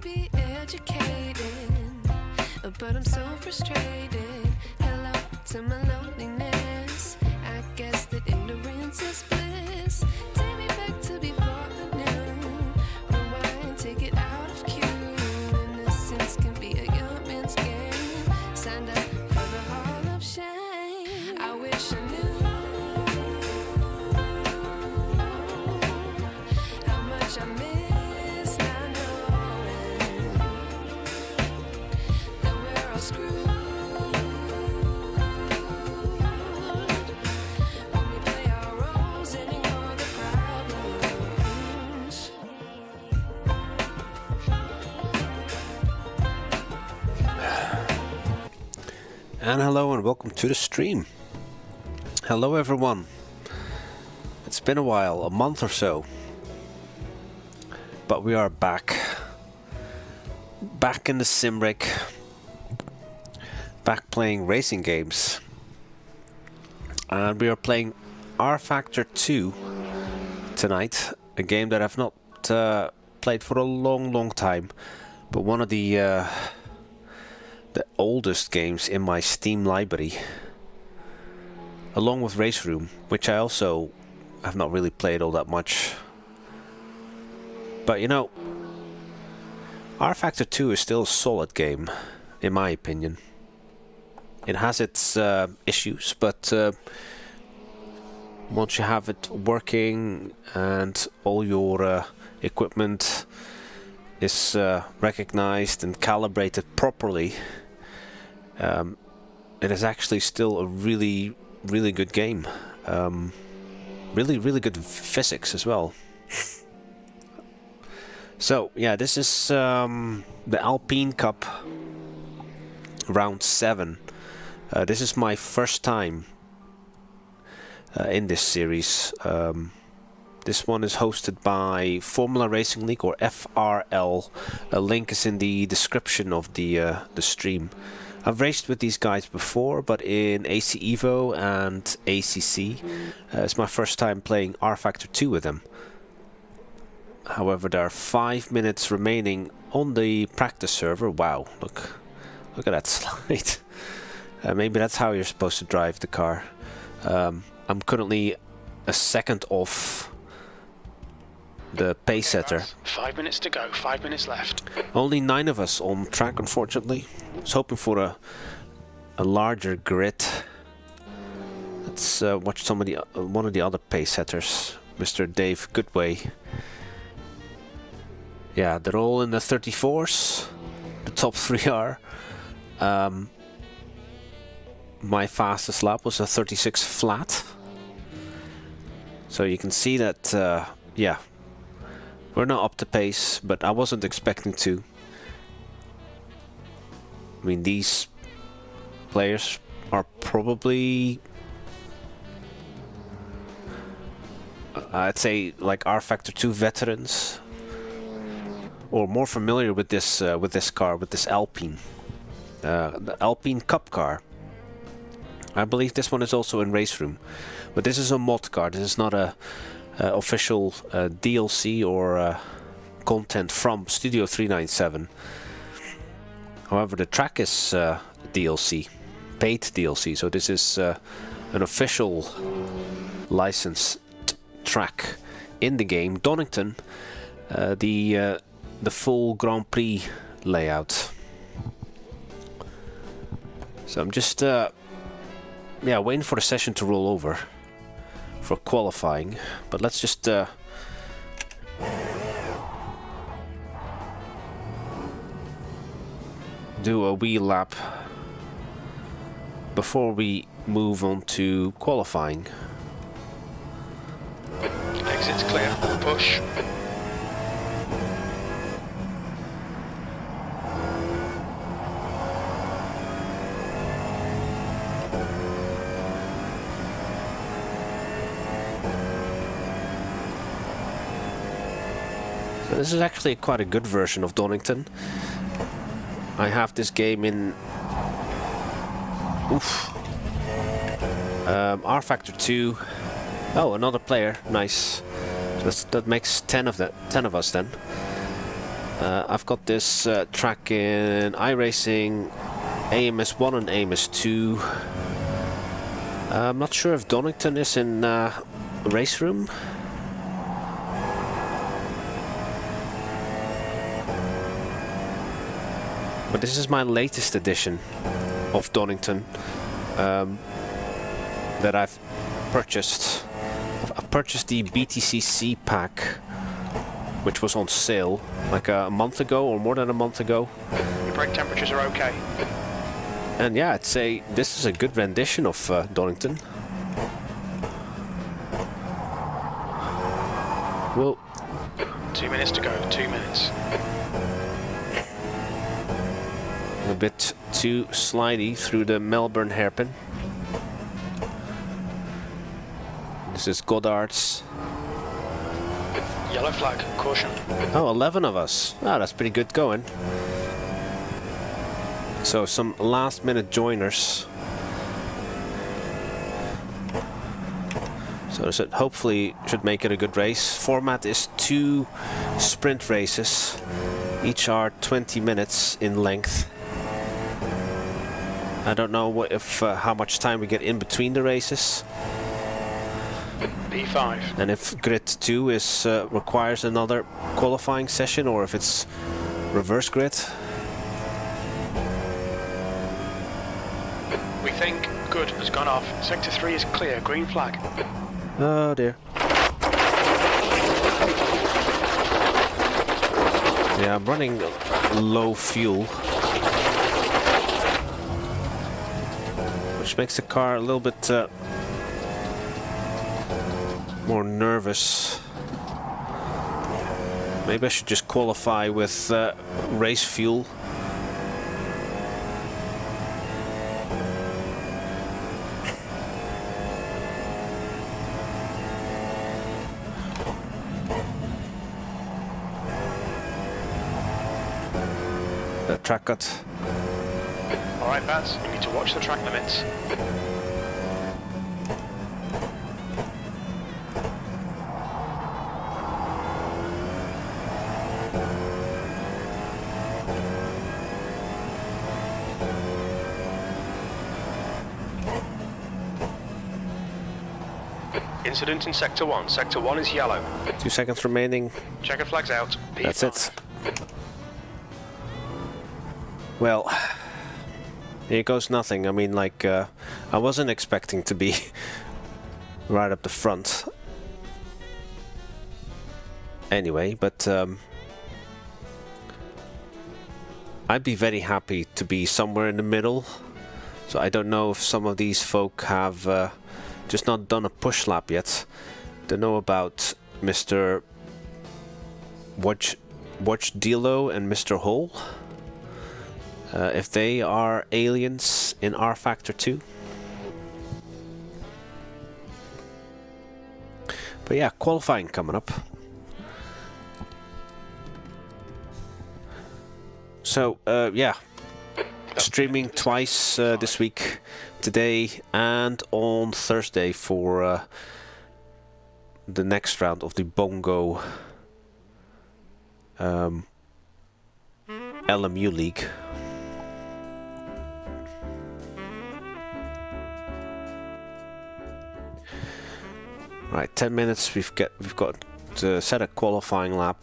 Be educated, but I'm so frustrated. Hello to my loneliness. I guess that ignorance is bliss. Take me back to before I knew. Rewind, take it out of cue. Innocence can be a young man's game. Signed up for the hall of shame. I wish I knew how much I miss. And hello and welcome to the stream. Hello everyone. It's been a while, a month or so. But we are back. Back in the simric. Back playing racing games. And we are playing rF2 tonight. A game that I've not played for a long time. But one of the oldest games in my Steam library, along with Race Room, which I also have not really played all that much. But you know, rF2 2 is still a solid game, in my opinion. It has its issues, but once you have it working and all your equipment is recognized and calibrated properly, it is actually still a really good game. Really good physics as well. So yeah, this is the Alpine Cup round 7. This is my first time in this series. This one is hosted by Formula Racing League, or FRL. A link is in the description of the stream. I've raced with these guys before, but in AC Evo and ACC. It's my first time playing rF2 2 with them. However, there are 5 minutes remaining on the practice server. Wow, look at that slide. Maybe that's how you're supposed to drive the car. I'm currently a second off the pace setter. 5 minutes to go, 5 minutes left. Only 9 of us on track, unfortunately. I was hoping for a larger grid. Let's watch one of the other pace setters, Mr. Dave Goodway. Yeah, they're all in the 34s. The top 3 are. My fastest lap was a 36 flat. So you can see that, yeah, we're not up to pace, but I wasn't expecting to. I mean, these players are probably, I'd say, like rF2 2 veterans, or more familiar with this car, with this Alpine, the Alpine Cup car. I believe this one is also in Race Room, but this is a mod car. This is not a official DLC or content from Studio 397. However, the track is DLC, paid DLC, so this is an official licensed track in the game, Donington, the full Grand Prix layout. So I'm just waiting for the session to roll over for qualifying, but let's just do a wee lap before we move on to qualifying. Exit's clear. Push. So this is actually quite a good version of Donington. I have this game in rF2. Oh, another player. Nice. That makes 10 of us then. I've got this track in iRacing, AMS1 and AMS2. I'm not sure if Donington is in Race Room. But this is my latest edition of Donington that I've purchased. I've purchased the BTCC pack, which was on sale like a month ago or more than a month ago. Your brake temperatures are okay. And yeah, I'd say this is a good rendition of Donington. Well, 2 minutes to go. 2 minutes. A bit too slidey through the Melbourne hairpin. This is Goddard's. Yellow flag. Caution. Oh, 11 of us. Ah, that's pretty good going. So some last minute joiners. So this hopefully should make it a good race. Format is 2 sprint races. Each are 20 minutes in length. I don't know if how much time we get in between the races. P5. And if grid 2 is requires another qualifying session, or if it's reverse grid. We think good has gone off. Sector 3 is clear. Green flag. Oh dear. Yeah, I'm running low fuel, which makes the car a little bit more nervous. Maybe I should just qualify with race fuel. The track cut. Alright, Baz, you need to watch the track limits. Incident in Sector 1. Sector 1 is yellow. 2 seconds remaining. Checker flags out. P5. That's it. Well, here goes nothing. I mean, like, I wasn't expecting to be right up the front. Anyway, but I'd be very happy to be somewhere in the middle. So I don't know if some of these folk have just not done a push lap yet. Don't know about Mr. Watch Dilo and Mr. Hole. If they are aliens in rF2. But yeah, qualifying coming up. So yeah, streaming twice this week, today and on Thursday for the next round of the Bongo LMU League. Right, 10 minutes. We've got to set a qualifying lap.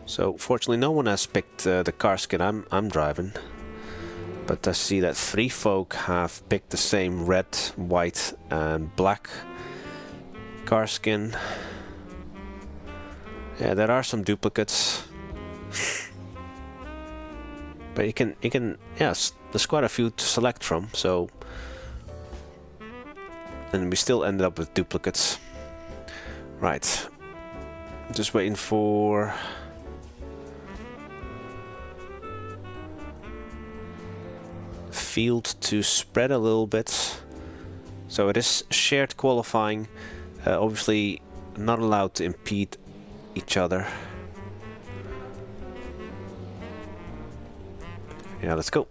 So fortunately, no one has picked the car skin I'm driving, but I see that 3 folk have picked the same red, white, and black car skin. Yeah, there are some duplicates, but you can yes, there's quite a few to select from. So, and we still ended up with duplicates. Right, just waiting for. Field to spread a little bit, so it is shared qualifying, obviously not allowed to impede each other. Yeah, let's go.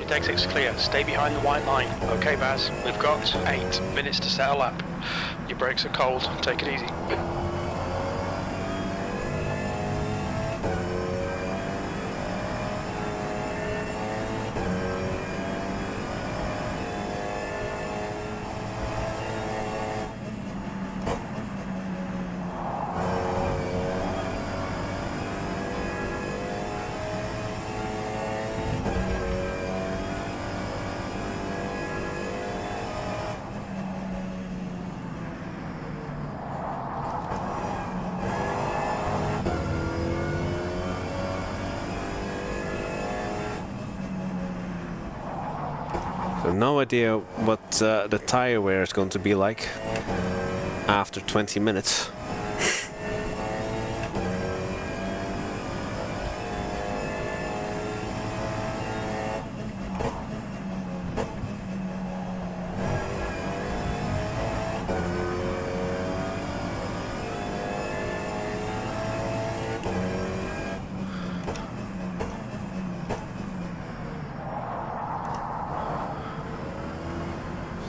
Exit's clear. Stay behind the white line. Okay, Baz. We've got 8 minutes to set a lap. Your brakes are cold. Take it easy. No idea what the tire wear is going to be like after 20 minutes.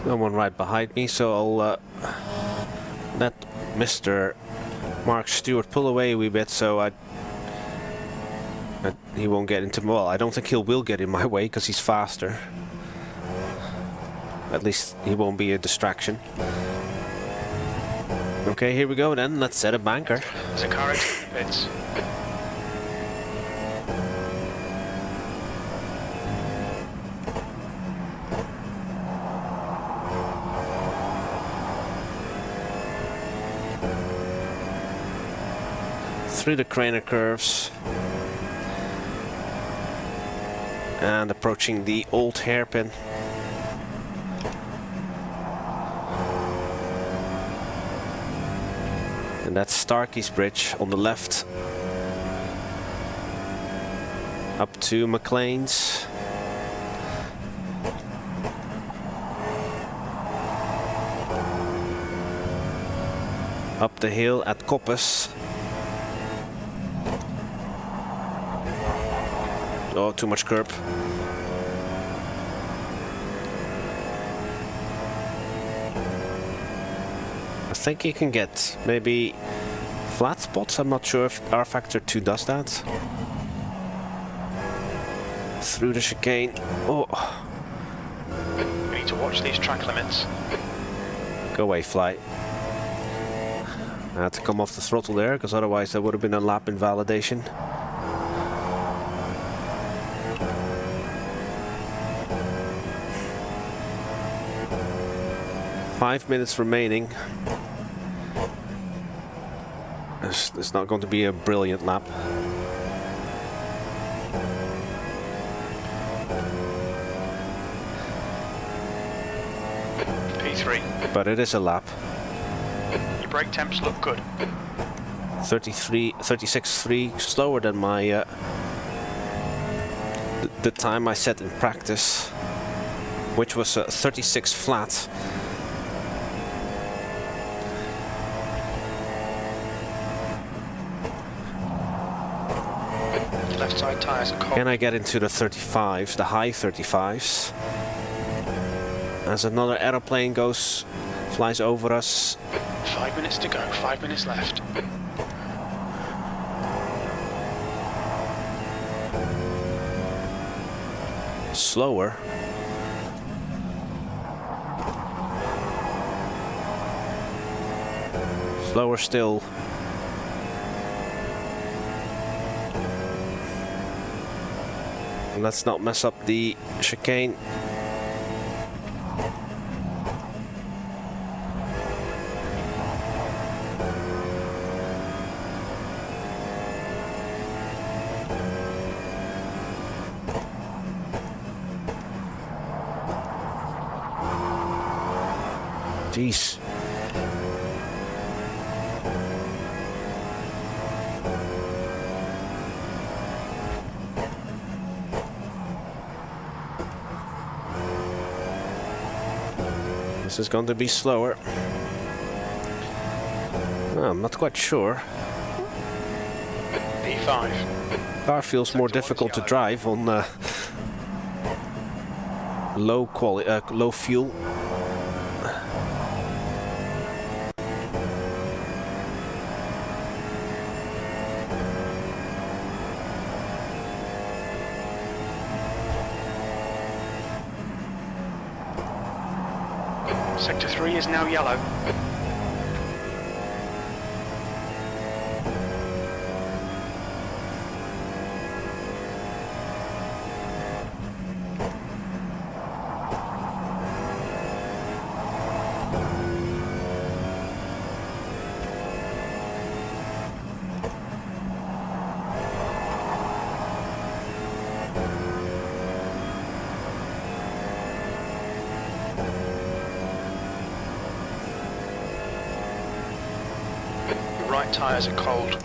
Someone right behind me, so I'll let Mr. Mark Stewart pull away a wee bit, so he won't get into. Well, I don't think he will get in my way because he's faster. At least he won't be a distraction. Okay, here we go then. Let's set a banker. There's a car exit pits. Through the Craner curves and approaching the old hairpin. And that's Starkey's Bridge on the left. Up to McLean's. Up the hill at Koppes. Oh, too much curb. I think you can get maybe flat spots. I'm not sure if R Factor 2 does that. Through the chicane. Oh. We need to watch these track limits. Go away, Fly. I had to come off the throttle there, because otherwise there would have been a lap invalidation. Five minutes remaining. It's not going to be a brilliant lap. P3. But it is a lap. Your brake temps look good. 36.3, slower than my the time I set in practice, which was 36 flat. Left side tyres are cold. Can I get into the 35s, the high 35s? As another aeroplane flies over us. 5 minutes to go, 5 minutes left. Slower. Slower still. Let's not mess up the chicane. Jeez. This is going to be slower. Well, I'm not quite sure. P5. Car feels more difficult to drive on low fuel. Sector 3 is now yellow. Right tyres are cold.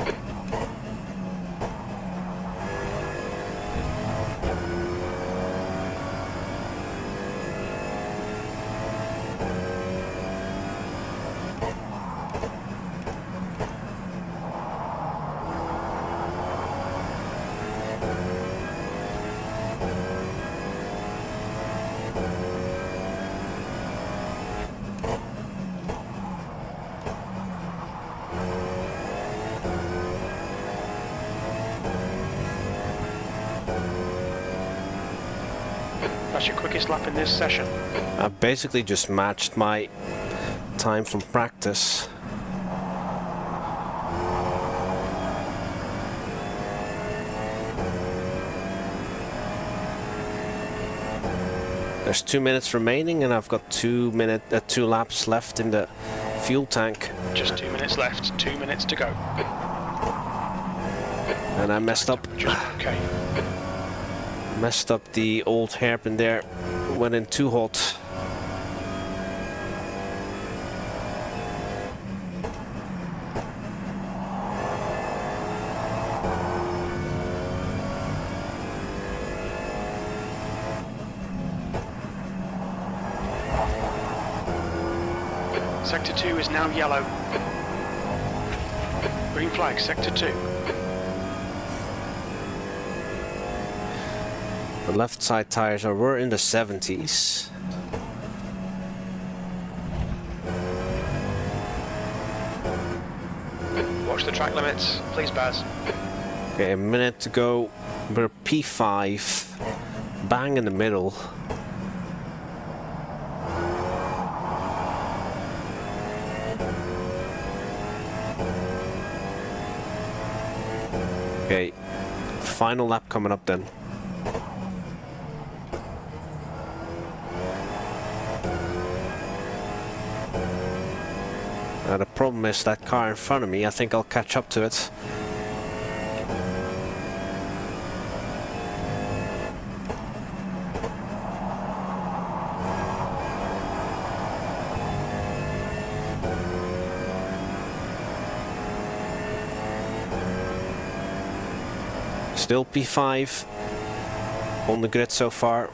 That's your quickest lap in this session. I basically just matched my time from practice. There's 2 minutes remaining and I've got 2 laps left in the fuel tank. Just 2 minutes left, 2 minutes to go. And I messed up. Okay. Messed up the old hairpin there. Went in too hot. Sector 2 is now yellow. Green flag, Sector 2. The left side tires were in the 70s. Watch the track limits, please, Baz. Okay, a minute to go. We're P5. Bang in the middle. Okay, final lap coming up then. The problem is that car in front of me, I think I'll catch up to it. Still P5 on the grid so far.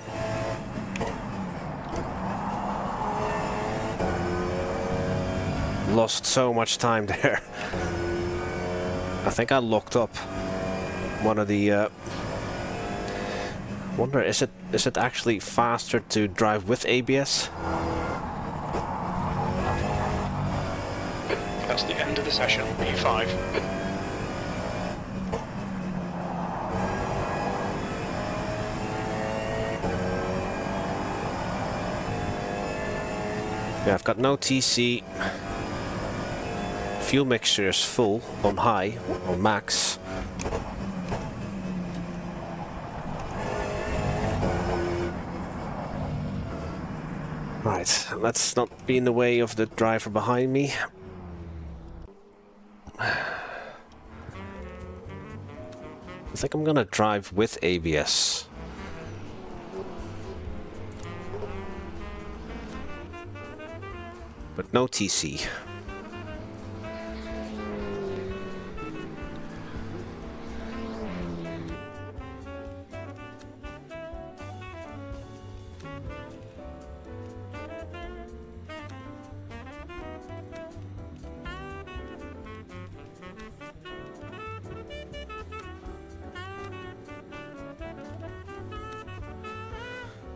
Lost so much time there. I think I locked up. one of the... wonder, is it actually faster to drive with ABS? That's the end of the session, P5. Yeah, I've got no TC. Fuel mixture is full on high or max. Right, let's not be in the way of the driver behind me. I think I'm gonna drive with ABS. But no TC.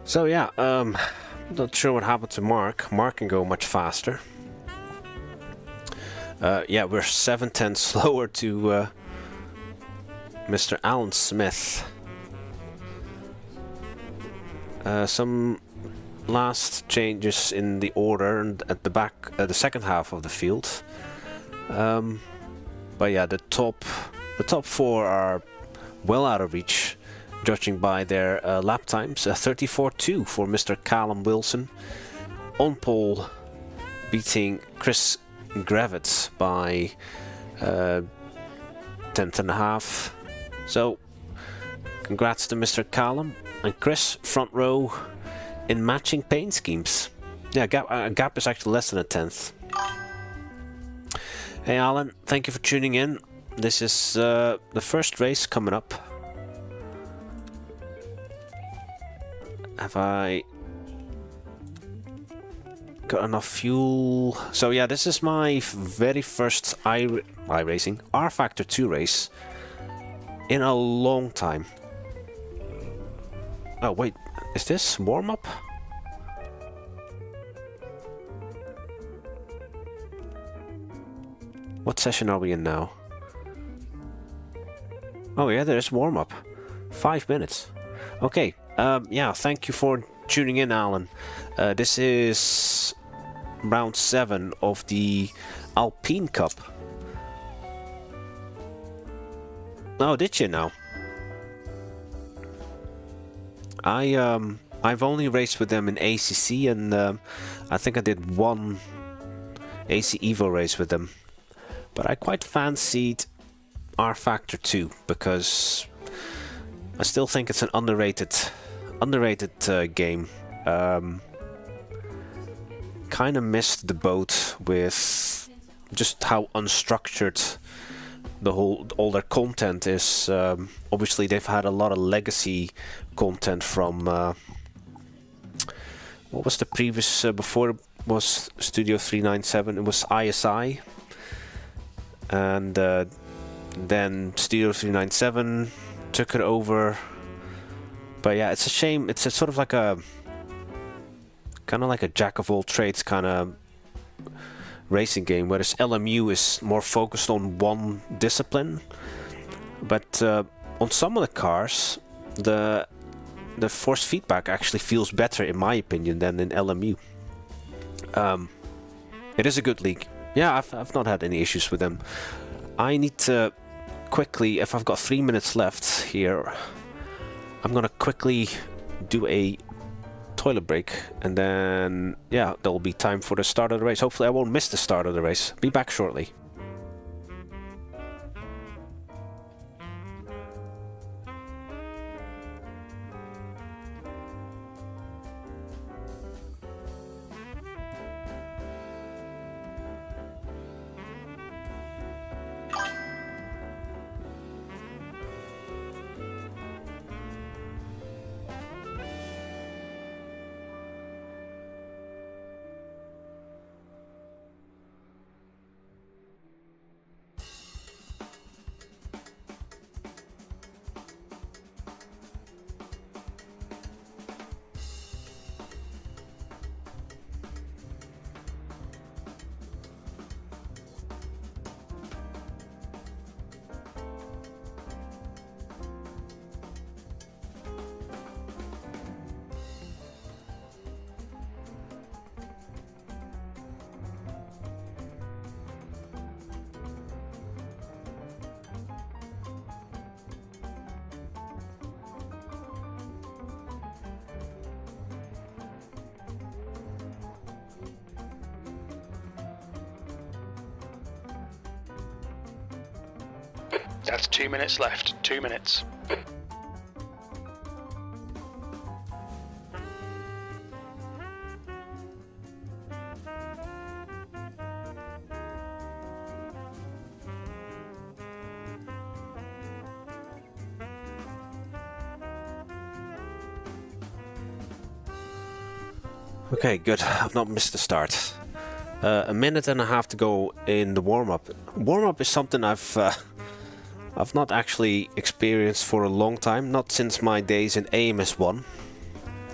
So yeah, not sure what happened to Mark. Mark can go much faster. Yeah, we're 7/10 slower to Mr. Alan Smith. Some last changes in the order and at the back, the second half of the field. But yeah, the top 4 are well out of reach, judging by their lap times. 34.2 for Mr. Callum Wilson. On pole, beating Chris Gravitz by 10th and a half. So, congrats to Mr. Callum and Chris, front row in matching paint schemes. Yeah, gap is actually less than a 10th. Hey Alan, thank you for tuning in. This is the first race coming up. Have I got enough fuel? So yeah, this is my very first iRacing rFactor 2 race in a long time. Oh wait, is this warm-up? What session are we in now? Oh yeah, there's warm-up. 5 minutes. Okay, yeah, thank you for tuning in, Alan. This is round 7 of the Alpine Cup. Oh, did you now? I've only raced with them in ACC, and I think I did one AC Evo race with them. But I quite fancied rFactor 2 because I still think it's an underrated game. Kind of missed the boat with just how unstructured all their content is. Obviously, they've had a lot of legacy content from what was the previous before it was Studio 397. It was ISI, and then Studio 397 took it over. But yeah, it's a shame. It's a sort of like a kind of like a jack of all trades kind of racing game, whereas LMU is more focused on one discipline. But on some of the cars, the force feedback actually feels better, in my opinion, than in LMU. It is a good league. Yeah, I've not had any issues with them. I need to quickly, if I've got 3 minutes left here, I'm gonna quickly do a toilet break, and then yeah, there'll be time for the start of the race. Hopefully I won't miss the start of the race. Be back shortly. That's 2 minutes left. 2 minutes. Okay, good. I've not missed the start. A minute and a half to go in the warm-up. Warm-up is something I've not actually experienced for a long time, not since my days in AMS1,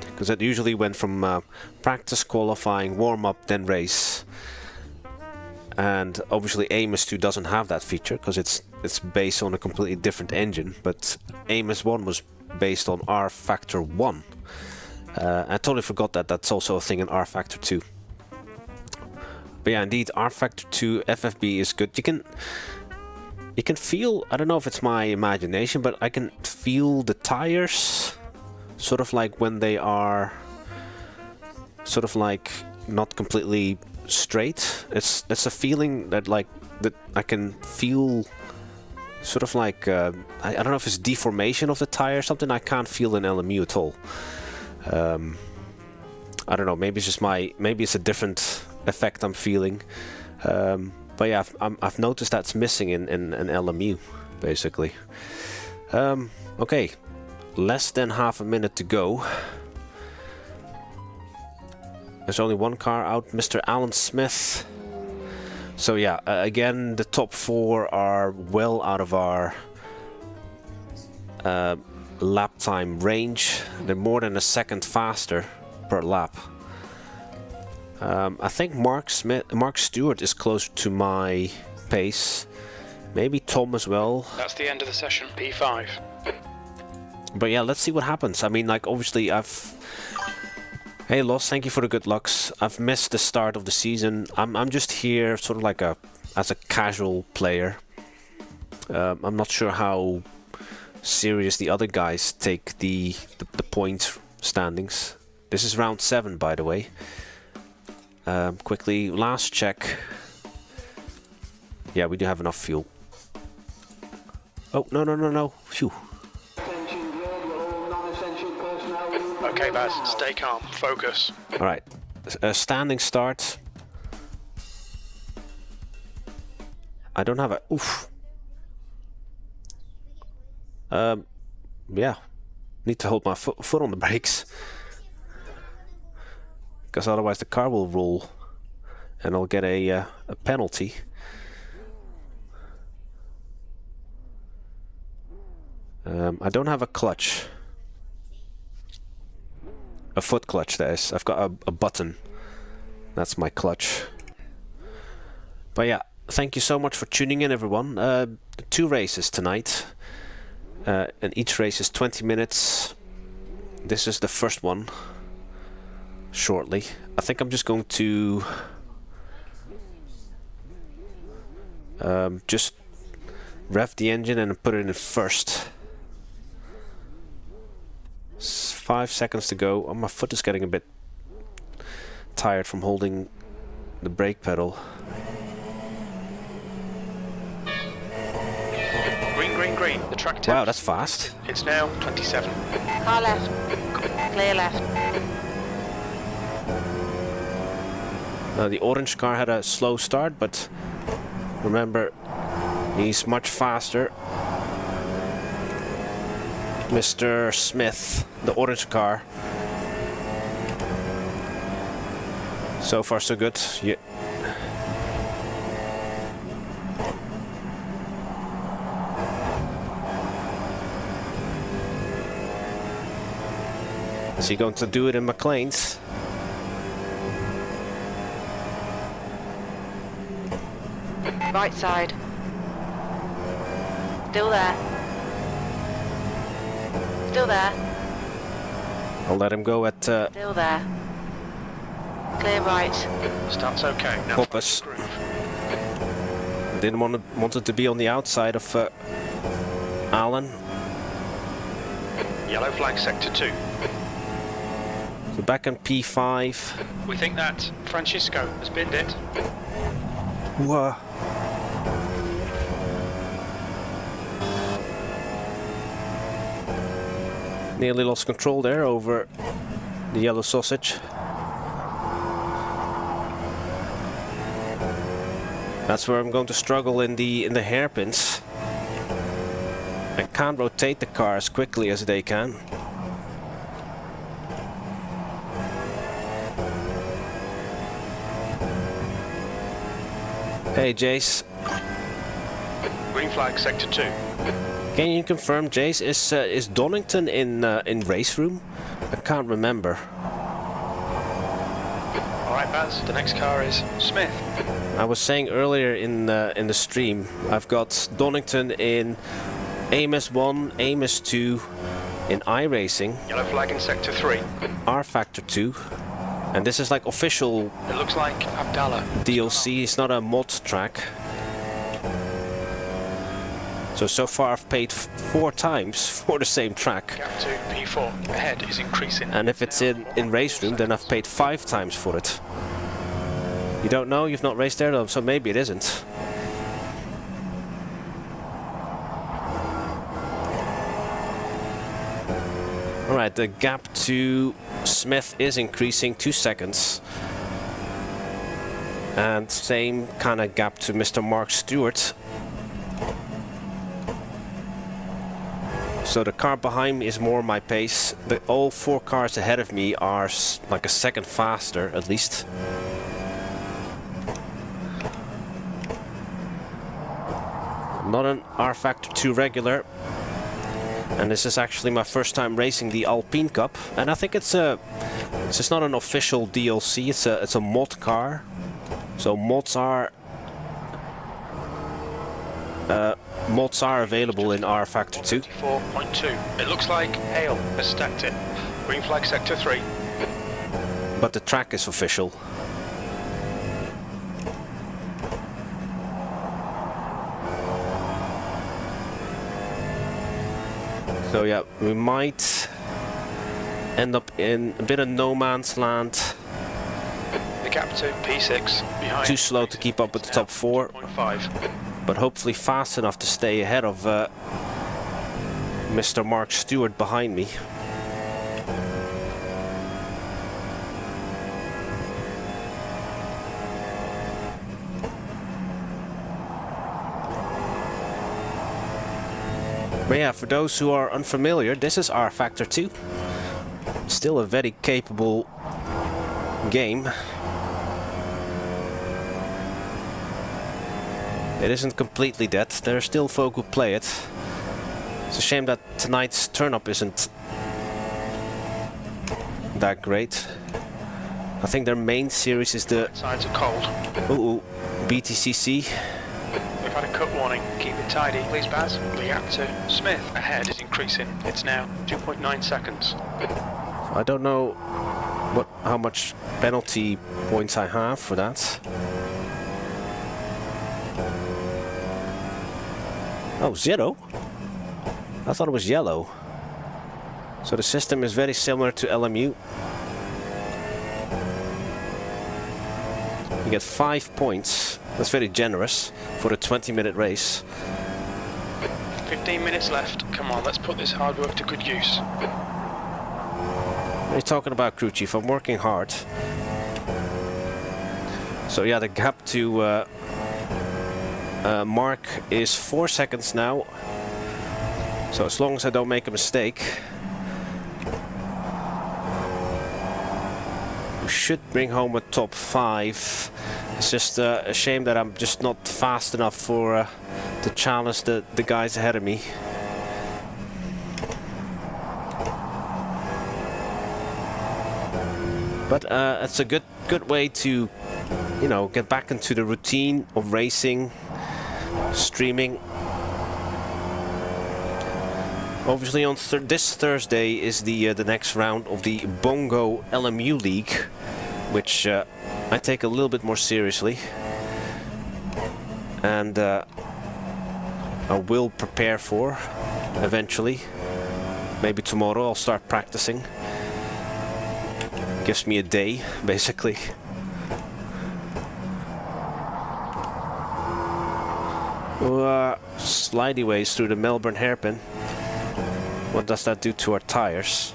because it usually went from practice, qualifying, warm-up, then race. And obviously AMS2 doesn't have that feature because it's based on a completely different engine, but AMS1 was based on R factor 1. I totally forgot that that's also a thing in R factor 2. But yeah, indeed, R factor 2 FFB is good. You can feel, I don't know if it's my imagination, but I can feel the tires sort of like when they are sort of like not completely straight. It's a feeling that like that I can feel sort of like I don't know if it's deformation of the tire or something. I can't feel an LMU at all. I don't know, maybe it's just maybe it's a different effect I'm feeling. But yeah, I've noticed that's missing in an LMU, basically. Okay, less than half a minute to go. There's only one car out, Mr. Alan Smith. So yeah, again, the top 4 are well out of our lap time range. They're more than a second faster per lap. I think Mark Stewart is close to my pace. Maybe Tom as well. That's the end of the session. P5. But yeah, let's see what happens. I mean, like, obviously Hey Loss, thank you for the good lucks. I've missed the start of the season. I'm just here sort of like as a casual player. I'm not sure how serious the other guys take the point standings. This is round 7, by the way. Quickly, last check. Yeah, we do have enough fuel. Oh, no. Phew. Okay, Baz, stay calm. Focus. Alright. Standing start. I don't have a... Oof. Yeah. Need to hold my foot on the brakes. Because otherwise the car will roll and I'll get a penalty. I don't have a clutch. A foot clutch, that is. I've got a button. That's my clutch. But yeah, thank you so much for tuning in, everyone. 2 races tonight. And each race is 20 minutes. This is the first one. Shortly. I think I'm just going to just rev the engine and put it in first. 5 seconds to go. Oh, my foot is getting a bit tired from holding the brake pedal. Green. The track tips. Wow, that's fast. It's now 27. Car left. Clear left. The orange car had a slow start, but remember, he's much faster. Mr. Smith, the orange car. So far, so good. Yeah. Is he going to do it in McLean's? Right side. Still there. Still there. I'll let him go at Still there. Clear right. Start's okay. Now Hoppus. Didn't want it to be on the outside of Alan. Yellow flag sector 2. So back on P5. We think that Francisco has binned it. Whoa. Nearly lost control there over the yellow sausage. That's where I'm going to struggle in the hairpins. I can't rotate the car as quickly as they can. Hey Jace. Green flag, sector 2. Can you confirm, Jace, is Donington in race room? I can't remember. Alright Baz, the next car is Smith. I was saying earlier in the stream, I've got Donington in Amos 1, Amos 2, in iRacing. Yellow flag in sector 3. R Factor 2. And this is like official It looks like Abdallah. DLC, it's not a mod track. So far I've paid 4 times for the same track. Gap to P4. Ahead is increasing. And if it's in race room, then I've paid 5 times for it. You don't know? You've not raced there though, so maybe it isn't. Alright, the gap to Smith is increasing 2 seconds. And same kind of gap to Mr. Mark Stewart. So the car behind me is more my pace. All 4 cars ahead of me are like a second faster at least. I'm not an R Factor 2 regular. And this is actually my first time racing the Alpine Cup. And I think it's not an official DLC, it's a mod car. So mods are available in R Factor 2. 4.2. It looks like Hale has stacked it. Green flag sector 3. But the track is official. So yeah, we might end up in a bit of no man's land. The gap to P6 behind. Too slow to keep up with the top 4. 0.5. But hopefully fast enough to stay ahead of Mr. Mark Stewart behind me. But yeah, for those who are unfamiliar, this is R Factor 2. Still a very capable game. It isn't completely dead, there are still folk who play it. It's a shame that tonight's turn-up isn't that great. I think their main series is the Sides are cold. BTCC. We've had a cut warning. Keep it tidy, please, Baz. The gap to Smith ahead is increasing. It's now 2.9 seconds. I don't know how much penalty points I have for that. Oh, 0? I thought it was yellow. So the system is very similar to LMU. You get 5 points. That's very generous for a 20-minute race. 15 minutes left. Come on, let's put this hard work to good use. What are you talking about, crew chief? I'm working hard. So yeah, the gap to Mark is 4 seconds now. So as long as I don't make a mistake, we should bring home a top 5. It's just a shame that I'm just not fast enough for to challenge the guys ahead of me. But it's a good way to, you know, get back into the routine of racing, streaming. Obviously on this Thursday is the next round of the Bongo LMU League, which I take a little bit more seriously, and I will prepare for eventually. Maybe tomorrow I'll start practicing. Gives me a day, basically. Slidey ways through the Melbourne hairpin. What does that do to our tires?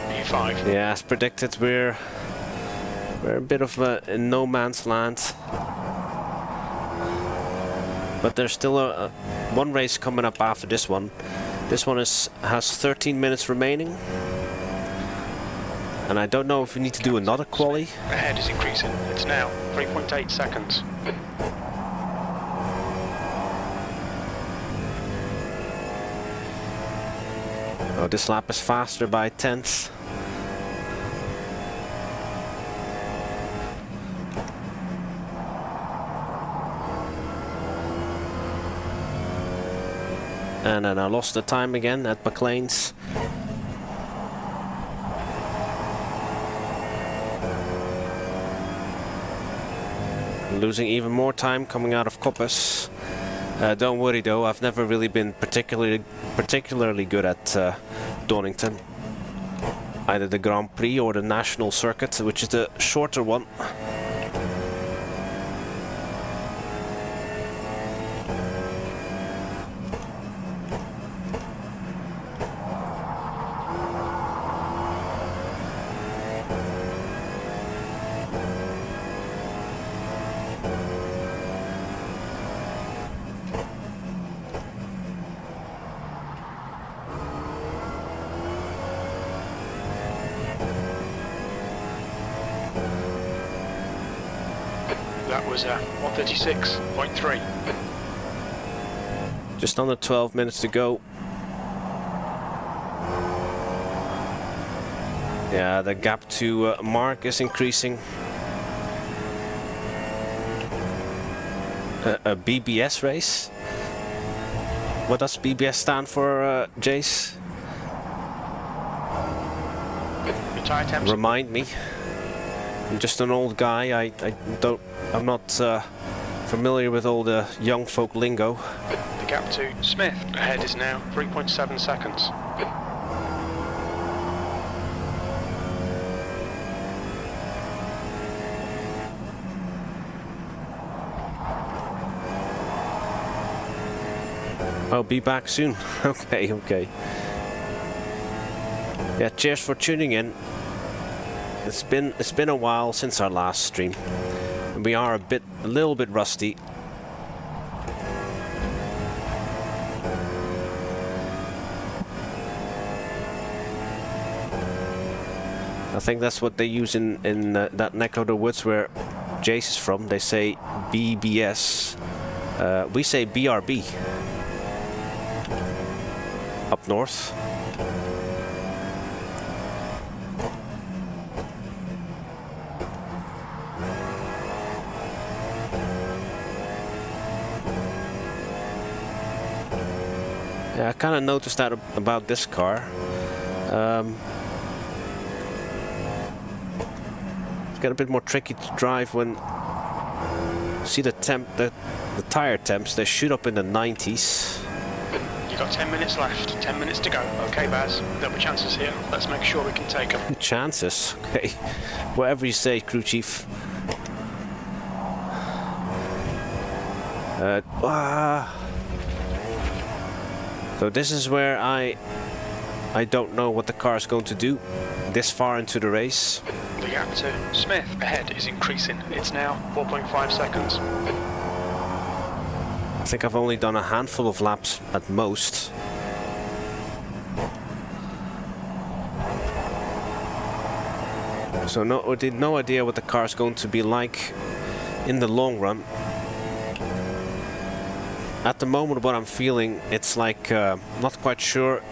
E5. Yeah, as predicted, we're a bit of a no man's land. But there's still one race coming up after this one. This one has 13 minutes remaining. And I don't know if we need to do another quali. Ahead is increasing. It's now 3.8 seconds. Oh, this lap is faster by tenths. And then I lost the time again at McLean's. Losing even more time coming out of Koppes. Don't worry though, I've never really been particularly good at Donington. Either the Grand Prix or the National Circuit, which is the shorter one. That was 136.3. Just under 12 minutes to go. Yeah, the gap to Mark is increasing. A BBS race? What does BBS stand for, Jace? Your tyre temps. Remind me. I'm just an old guy. I'm not familiar with all the young folk lingo. The gap to Smith ahead is now 3.7 seconds. I'll be back soon. Okay. Yeah, cheers for tuning in. It's been a while since our last stream. We are a little bit rusty. I think that's what they use in that neck of the woods where Jace is from. They say BBS. We say BRB. Up north. Yeah, I kind of noticed that about this car. It's got a bit more tricky to drive when see the tire temps. They shoot up in the 90s. You've got 10 minutes left, 10 minutes to go. Okay, Baz, there'll be chances here. Let's make sure we can take them. Chances? Okay. Whatever you say, crew chief. So this is where I don't know what the car is going to do this far into the race. The gap to Smith ahead is increasing. It's now 4.5 seconds. I think I've only done a handful of laps at most. So no idea what the car is going to be like in the long run. At the moment, what I'm feeling, it's like not quite sure.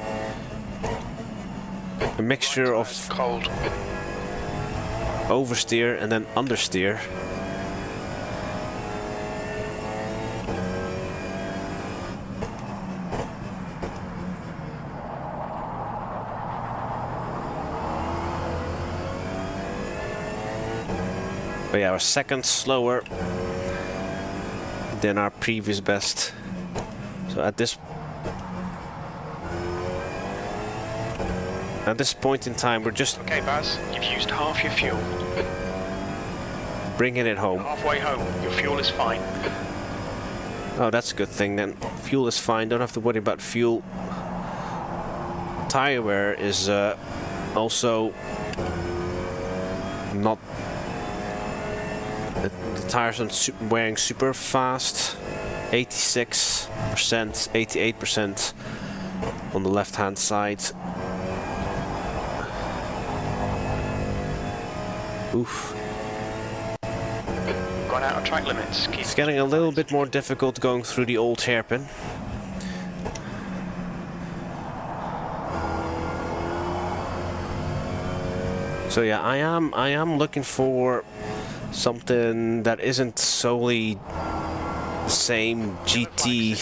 A mixture of cold oversteer and then understeer. But yeah, we're seconds slower than our previous best. So at this, At this point in time, we're just Okay, Baz, you've used half your fuel. bringing it home. Halfway home, your fuel is fine. Oh, that's a good thing then. Fuel is fine, don't have to worry about fuel. Tire wear is also not... The tires aren't wearing super fast. 86%, 88% on the left hand side. Oof. Gone out of track limits. It's getting a little bit more difficult going through the old hairpin. So yeah, I am looking for something that isn't solely the same GT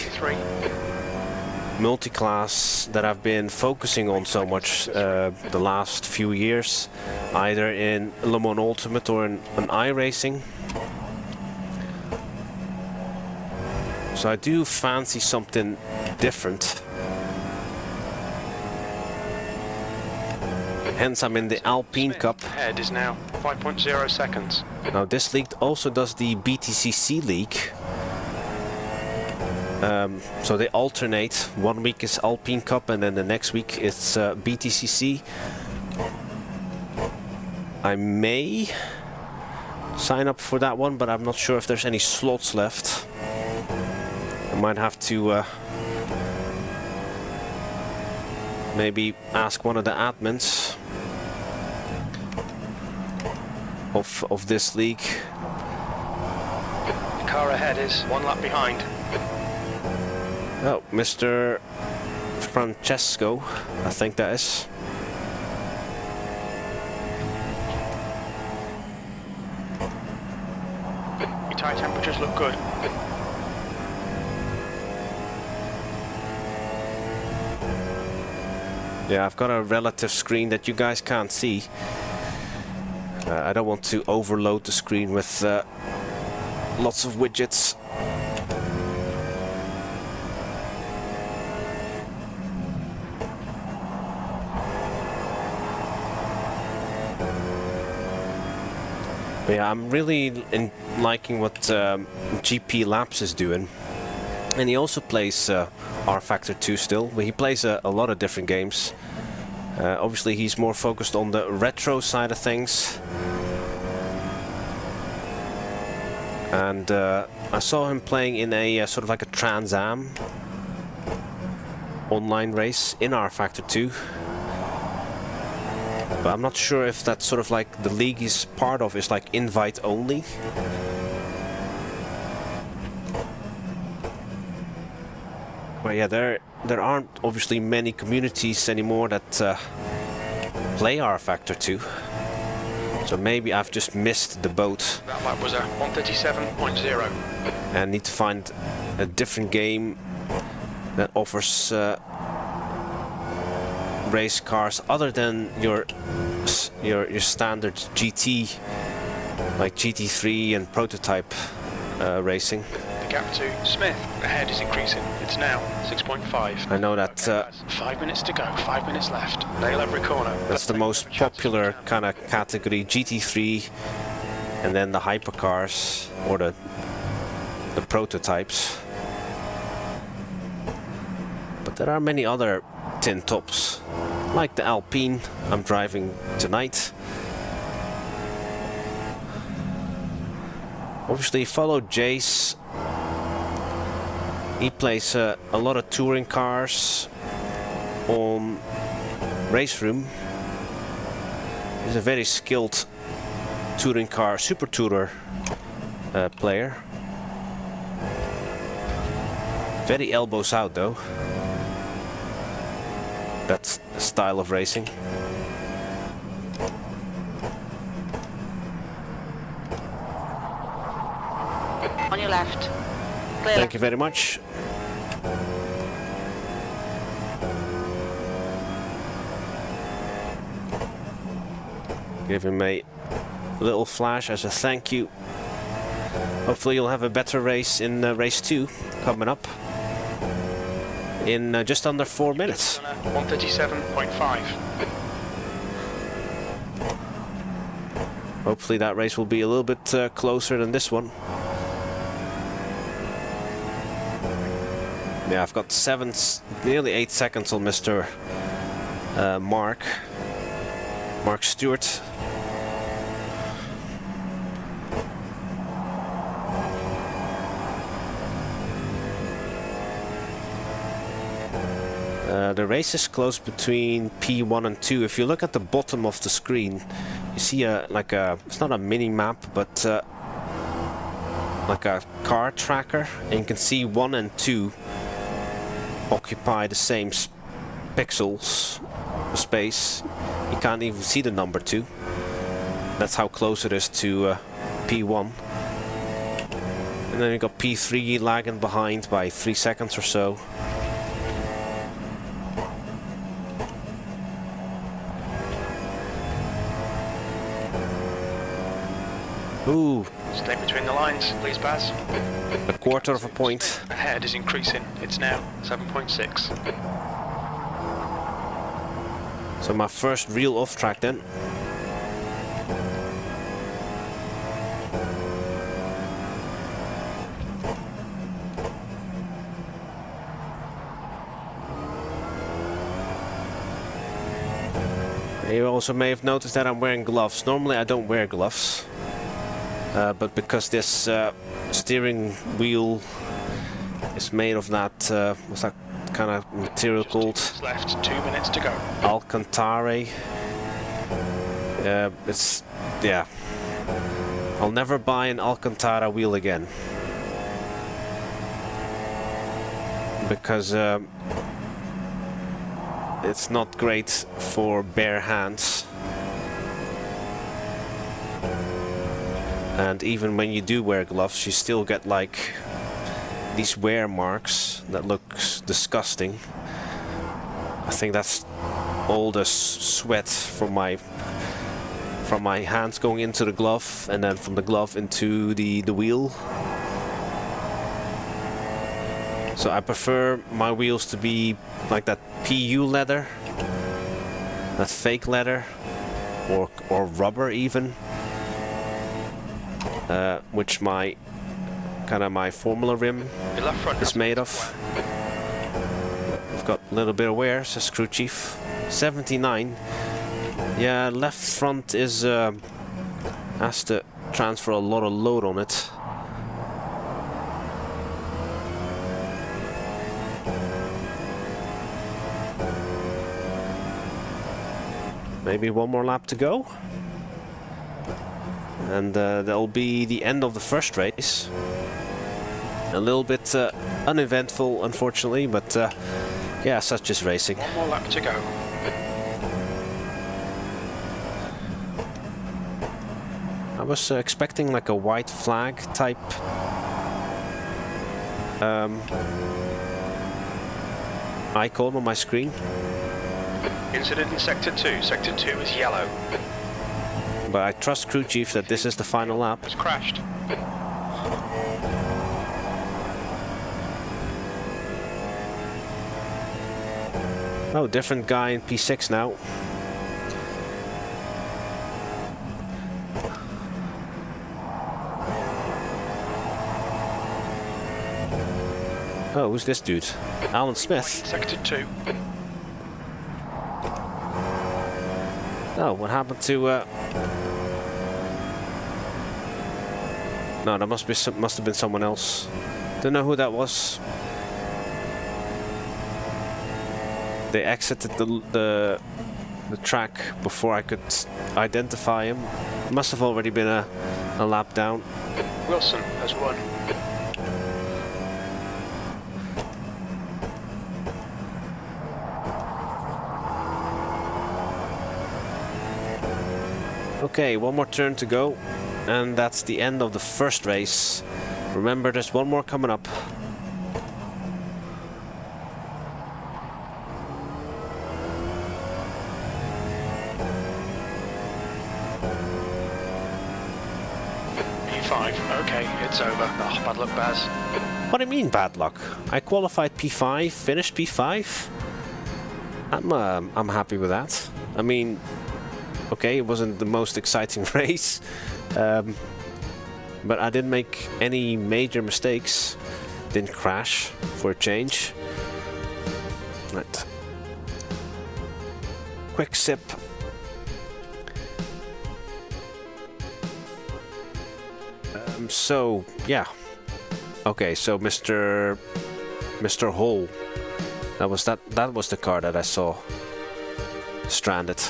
multi-class that I've been focusing on so much the last few years, either in Le Mans Ultimate or in iRacing. So I do fancy something different. Hence I'm in the Alpine Cup. Head is now 5.0 seconds. Now this league also does the BTCC League. So they alternate. 1 week is Alpine Cup and then the next week it's BTCC. I may sign up for that one, but I'm not sure if there's any slots left. I might have to maybe ask one of the admins of this league. The car ahead is 1 lap behind. Oh, Mr. Francesco, I think that is. Your tyre temperatures look good. Yeah, I've got a relative screen that you guys can't see. I don't want to overload the screen with lots of widgets. But yeah, I'm really liking what GP Labs is doing. And he also plays rFactor 2 still. He plays a lot of different games. Obviously he's more focused on the retro side of things. And I saw him playing in a sort of like a Trans Am online race in rFactor 2. But I'm not sure if that's sort of like the league he's part of is like invite only. But yeah, there aren't obviously many communities anymore that play rFactor 2. So maybe I've just missed the boat. That lap was a 137.0. And need to find a different game that offers race cars other than your standard GT, like GT3 and prototype racing. The gap to Smith ahead is increasing. It's now 6.5. I know that 5 minutes to go, 5 minutes left. Nail every corner. that's the most popular kind of category, GT3, and then the hypercars or the prototypes. But there are many other tin tops, like the Alpine I'm driving tonight. Obviously follow Jace. He plays a lot of touring cars on Race Room. He's a very skilled touring car, super tourer player. Very elbows out though. That's the style of racing. On your left. Clear Thank you very much. Give him a little flash as a thank you. Hopefully you'll have a better race in race 2 coming up in just under 4 minutes. 137.5. Hopefully that race will be a little bit closer than this one. Yeah, I've got nearly 8 seconds on Mr. Mark Stewart. The race is close between P1 and 2. If you look at the bottom of the screen, you see it's not a mini map, but like a car tracker, and you can see 1 and 2 occupy the same pixels space. You can't even see the number 2. That's how close it is to P1. And then you got P3 lagging behind by 3 seconds or so. Ooh. Stay between the lines, please, Baz. A quarter of a point. Ahead is increasing. It's now 7.6. So my first real off track then. You also may have noticed that I'm wearing gloves. Normally I don't wear gloves. But because this steering wheel is made of that, what's that kind of material called? Left, 2 minutes to go. Alcantara. Yeah. I'll never buy an Alcantara wheel again. Because it's not great for bare hands. And even when you do wear gloves, you still get like these wear marks that looks disgusting. I think that's all the sweat from my hands going into the glove, and then from the glove into the wheel. So I prefer my wheels to be like that PU leather, that fake leather, or rubber even. Which my Formula rim is made of. I've got a little bit of wear, says crew chief. 79. Yeah, left front is has to transfer a lot of load on it. Maybe one more lap to go. And that'll be the end of the first race. A little bit uneventful, unfortunately, but yeah, such is racing. One more lap to go. I was expecting like a white flag type icon on my screen. Incident in Sector 2. Sector 2 is yellow. But I trust crew chief that this is the final lap. It's crashed. Oh, different guy in P6 now. Oh, who's this dude? Alan Smith. Sector 2. Oh, what happened to No, that must have been someone else. Don't know who that was. They exited the track before I could identify him. Must have already been a lap down. Wilson has won. Okay, one more turn to go, and that's the end of the first race. Remember, there's one more coming up. P5, okay, it's over. Oh, bad luck, Baz. What do you mean, bad luck? I qualified P5, finished P5. I'm happy with that. I mean, Okay, it wasn't the most exciting race, but I didn't make any major mistakes. Didn't crash for a change. Right. Quick sip. So yeah. Okay, so Mr. Hall. That was the car that I saw stranded.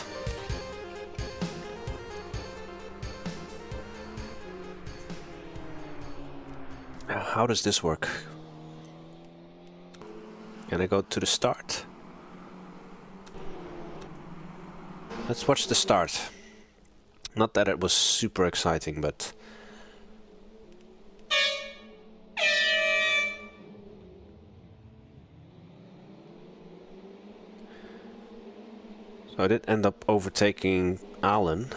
How does this work? Can I go to the start? Let's watch the start. Not that it was super exciting, but... So I did end up overtaking Alan,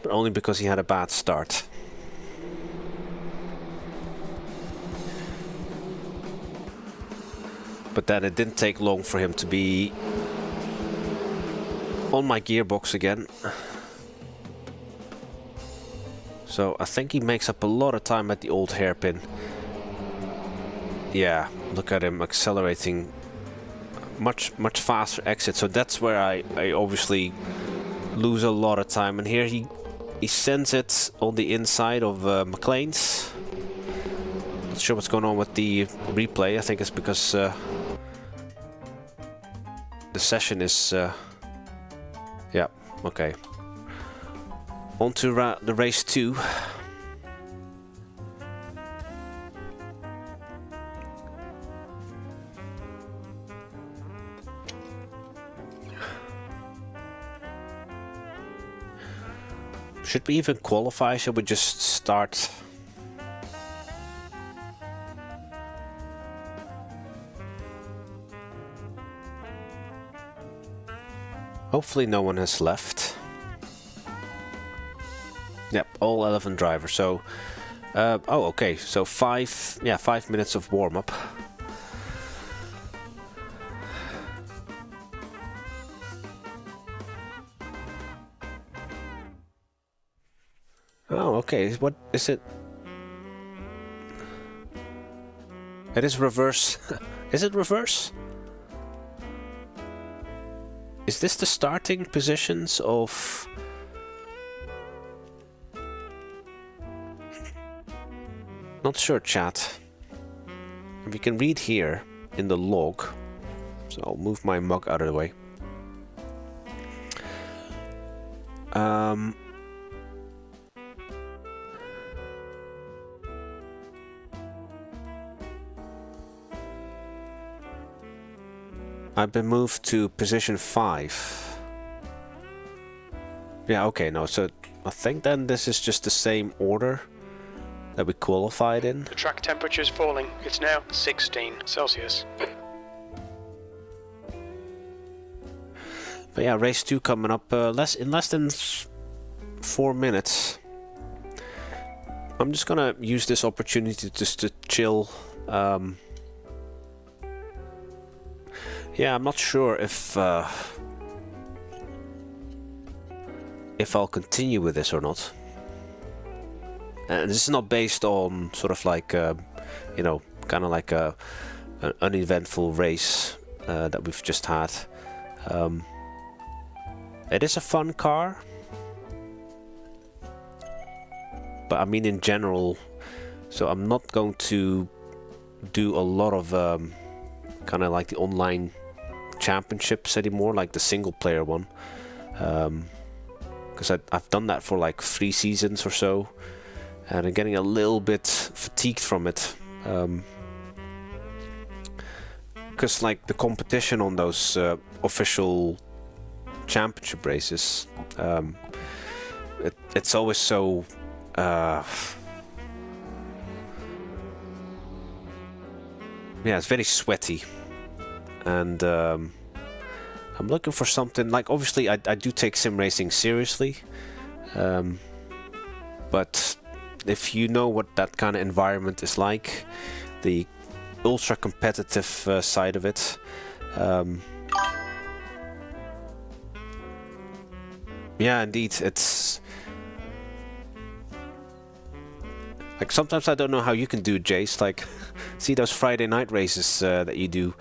but only because he had a bad start. But then it didn't take long for him to be on my gearbox again. So I think he makes up a lot of time at the old hairpin. Yeah, look at him accelerating much faster exit. So that's where I obviously lose a lot of time. And here he sends it on the inside of McLean's. Not sure what's going on with the replay. I think it's because the session is... yeah, okay. On to the race 2. Should we even qualify? Should we just start? Hopefully no one has left. Yep, all 11 drivers. So, oh, okay. So 5 minutes of warm-up. Oh, okay. What is it? It is reverse. Is it reverse? Is this the starting positions of... Not sure, chat. We can read here in the log. So I'll move my mug out of the way. I've been moved to position 5. Yeah, okay, no, so I think then this is just the same order that we qualified in. The track temperature is falling. It's now 16 Celsius. But yeah, race 2 coming up in less than 4 minutes. I'm just gonna use this opportunity just to chill. Yeah, I'm not sure if I'll continue with this or not. And this is not based on sort of like, you know, kind of like an uneventful race that we've just had. It is a fun car. But I mean in general, so I'm not going to do a lot of kind of like the online championships anymore, like the single player one. Because I've done that for like 3 seasons or so. And I'm getting a little bit fatigued from it. Because like the competition on those official championship races, it's always so... yeah, it's very sweaty. And I'm looking for something... Like, obviously, I do take sim racing seriously. But... if you know what that kind of environment is like, the ultra competitive side of it, Yeah, indeed. It's like sometimes I don't know how you can do it, Jace. Like, see those Friday night races that you do,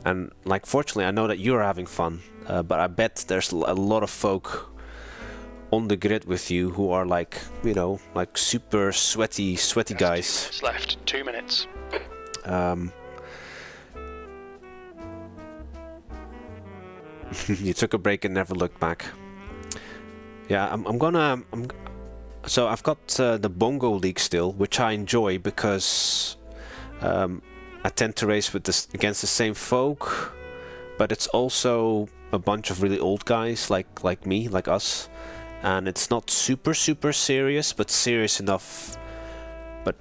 and like, fortunately, I know that you're having fun. But I bet there's a lot of folk on the grid with you who are like, you know, like super sweaty guys. 2 minutes left. 2 minutes. You took a break and never looked back. Yeah, so I've got the Bongo League still, which I enjoy because I tend to race with against the same folk, but it's also a bunch of really old guys like me, like us, and it's not super serious, but serious enough, but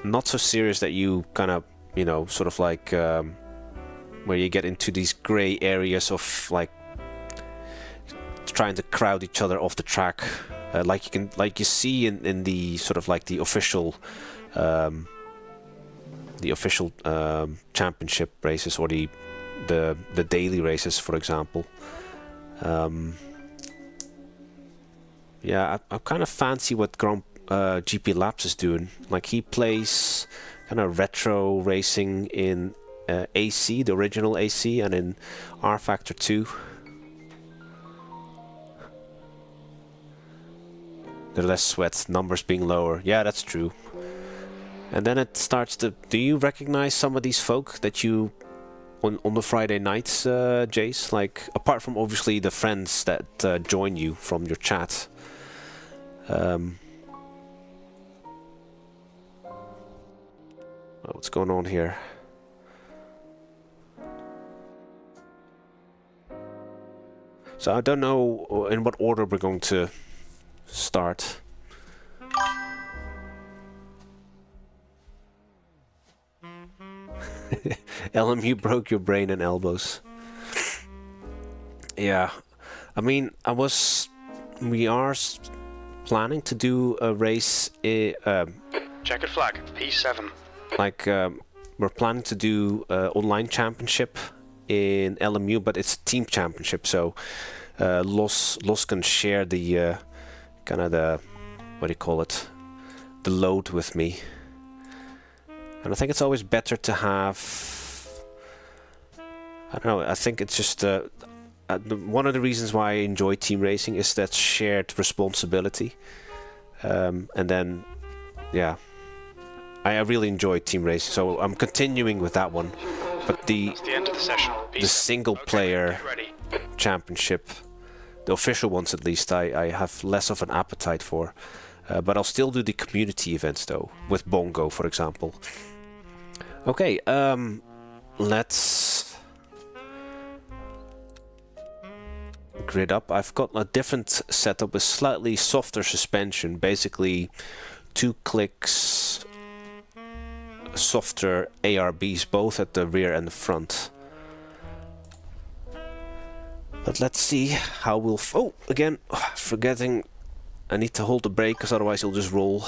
not so serious that you kind of, you know, sort of like where you get into these gray areas of like trying to crowd each other off the track, like you see in the sort of like the official championship races, or the daily races, for example. Yeah, I kind of fancy what GP Labs is doing. Like, he plays kind of retro racing in AC, the original AC, and in rFactor 2. The less sweat, numbers being lower. Yeah, that's true. And then it starts to... Do you recognize some of these folk that you... On the Friday nights, Jace? Like, apart from obviously the friends that join you from your chat. What's going on here? So I don't know in what order we're going to start. LMU broke your brain and elbows. Yeah, I mean, we are planning to do a race. Checkered flag, P7. Like, we're planning to do online championship in LMU, but it's a team championship, so Los can share the kind of the, what do you call it, the load with me. And I think it's always better to have, I don't know, I think it's just one of the reasons why I enjoy team racing is that shared responsibility. And then, yeah, I really enjoy team racing, so I'm continuing with that one. But That's the end of the session. the single player championship, the official ones at least, I have less of an appetite for. But I'll still do the community events though, with Bongo, for example. Okay, let's grid up. I've got a different setup with slightly softer suspension, basically 2 clicks softer ARBs, both at the rear and the front. But let's see how we'll... Oh, again, forgetting I need to hold the brake, because otherwise he'll just roll.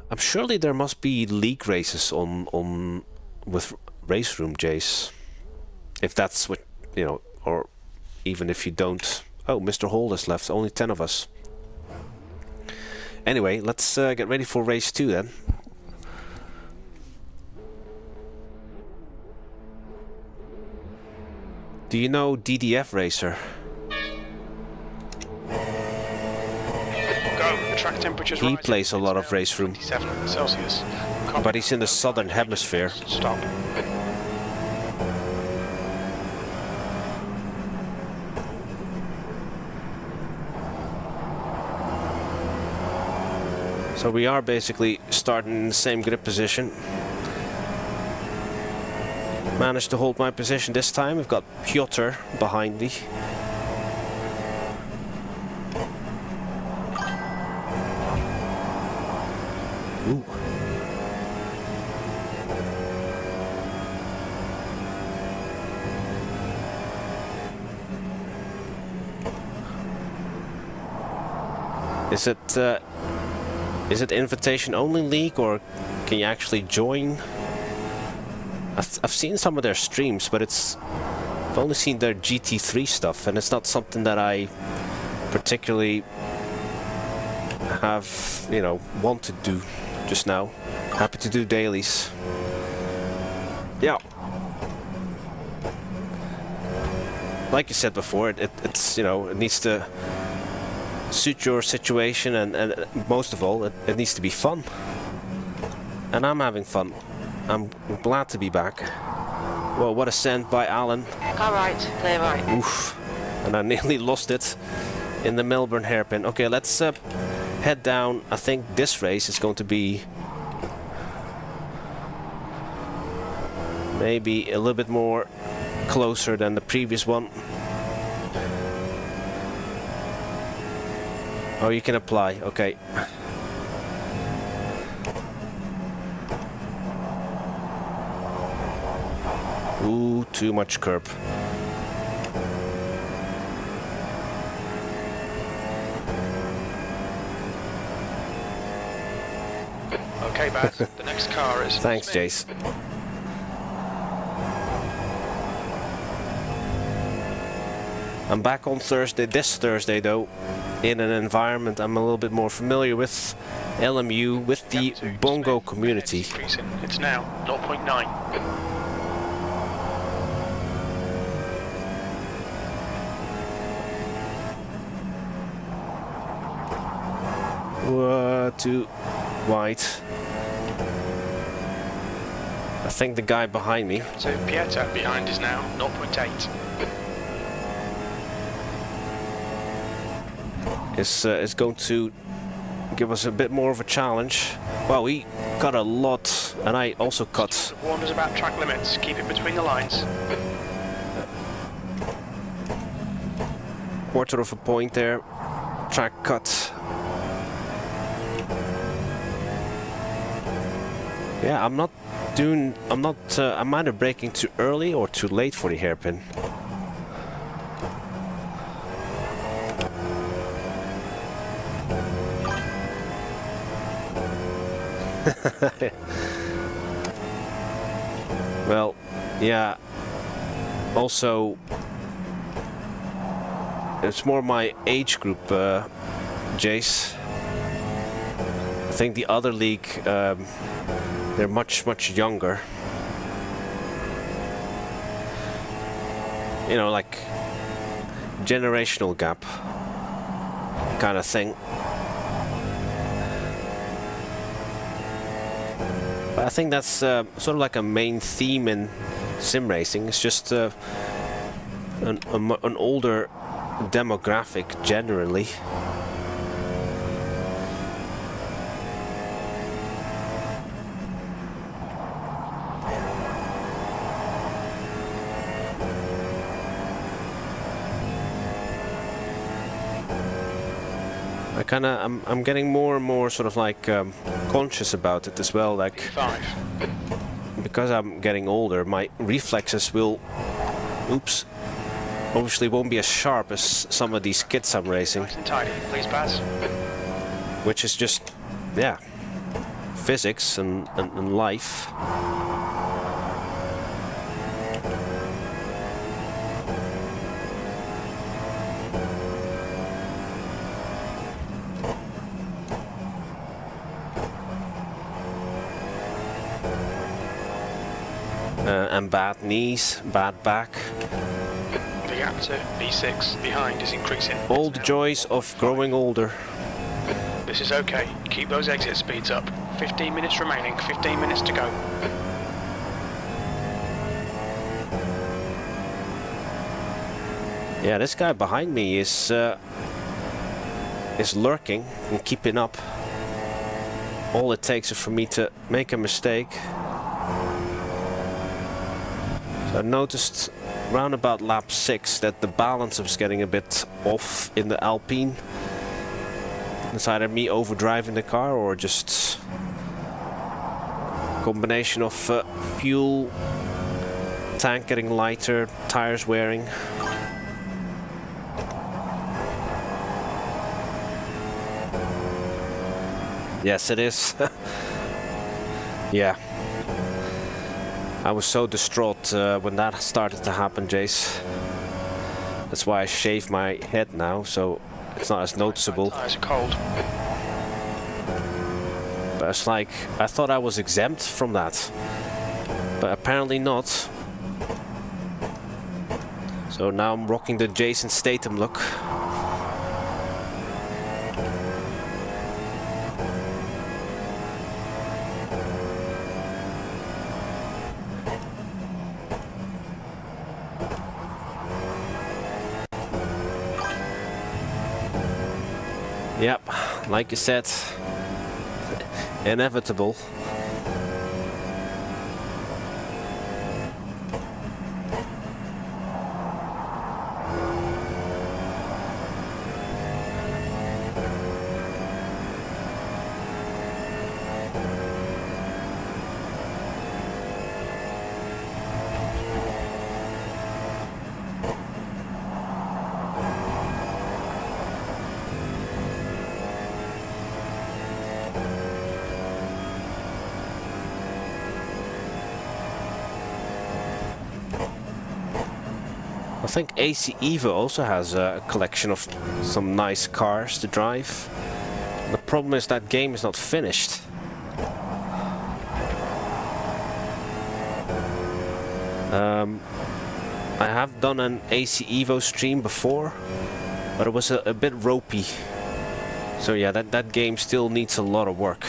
I'm surely there must be league races on with Race Room, Jace. If that's what, you know, or even if you don't... Oh, Mr. Hall has left, only 10 of us. Anyway, let's get ready for race 2 then. Do you know DDF Racer? Go. The track temperature's He rising. plays a lot of Race Room, 27 Celsius. but he's in the southern hemisphere. Stop. So we are basically starting in the same grip position. Managed to hold my position this time. We've got Piotr behind me. Ooh. Is it invitation only league, or can you actually join? I've seen some of their streams, but I've only seen their GT3 stuff, and it's not something that I particularly have, you know, want to do just now. Happy to do dailies. Yeah. Like you said before, it's, you know, it needs to suit your situation, and most of all, it needs to be fun. And I'm having fun. I'm glad to be back. Well, what a send by Alan. Car right, clear right. Oof. And I nearly lost it in the Melbourne hairpin. Okay, let's head down. I think this race is going to be maybe a little bit more closer than the previous one. Oh, you can apply. Okay. Ooh, too much curb. Okay, Baz, the next car is... Thanks, Jace. I'm back on Thursday, this Thursday though, in an environment I'm a little bit more familiar with, LMU, with the Bongo community. It's now 0.9. Too wide. I think the guy behind me. So Pieta behind is now 0.8. Is going to give us a bit more of a challenge. Well, we got a lot, and I also cut. Warn us about track limits. Keep it between the lines. Quarter of a point there. Track cut. Yeah, I'm either braking too early or too late for the hairpin. Well, yeah, also it's more my age group, Jace. I think the other league, they're much younger. You know, like generational gap kind of thing. But I think that's sort of like a main theme in sim racing. It's just an older demographic generally. I'm getting more and more sort of like conscious about it as well, like because I'm getting older, my reflexes will, obviously won't be as sharp as some of these kids I'm racing. Nice and tidy, please pass. Which is just, yeah, physics and life. And bad knees, bad back. The gap to B6 behind is increasing. All the joys of growing older. This is okay. Keep those exit speeds up. 15 minutes remaining, 15 minutes to go. Yeah, this guy behind me is lurking and keeping up. All it takes is for me to make a mistake. So I noticed round about lap 6 that the balance was getting a bit off in the Alpine. It's either me overdriving the car or just a combination of fuel, tank getting lighter, tires wearing. Yes, it is. Yeah. I was so distraught when that started to happen, Jace. That's why I shave my head now, so it's not as noticeable. Tires are cold. But it's like, I thought I was exempt from that. But apparently not. So now I'm rocking the Jason Statham look. Yep, like you said, inevitable. I think AC Evo also has a collection of some nice cars to drive. The problem is that game is not finished. I have done an AC Evo stream before, but it was a bit ropey. So yeah, that game still needs a lot of work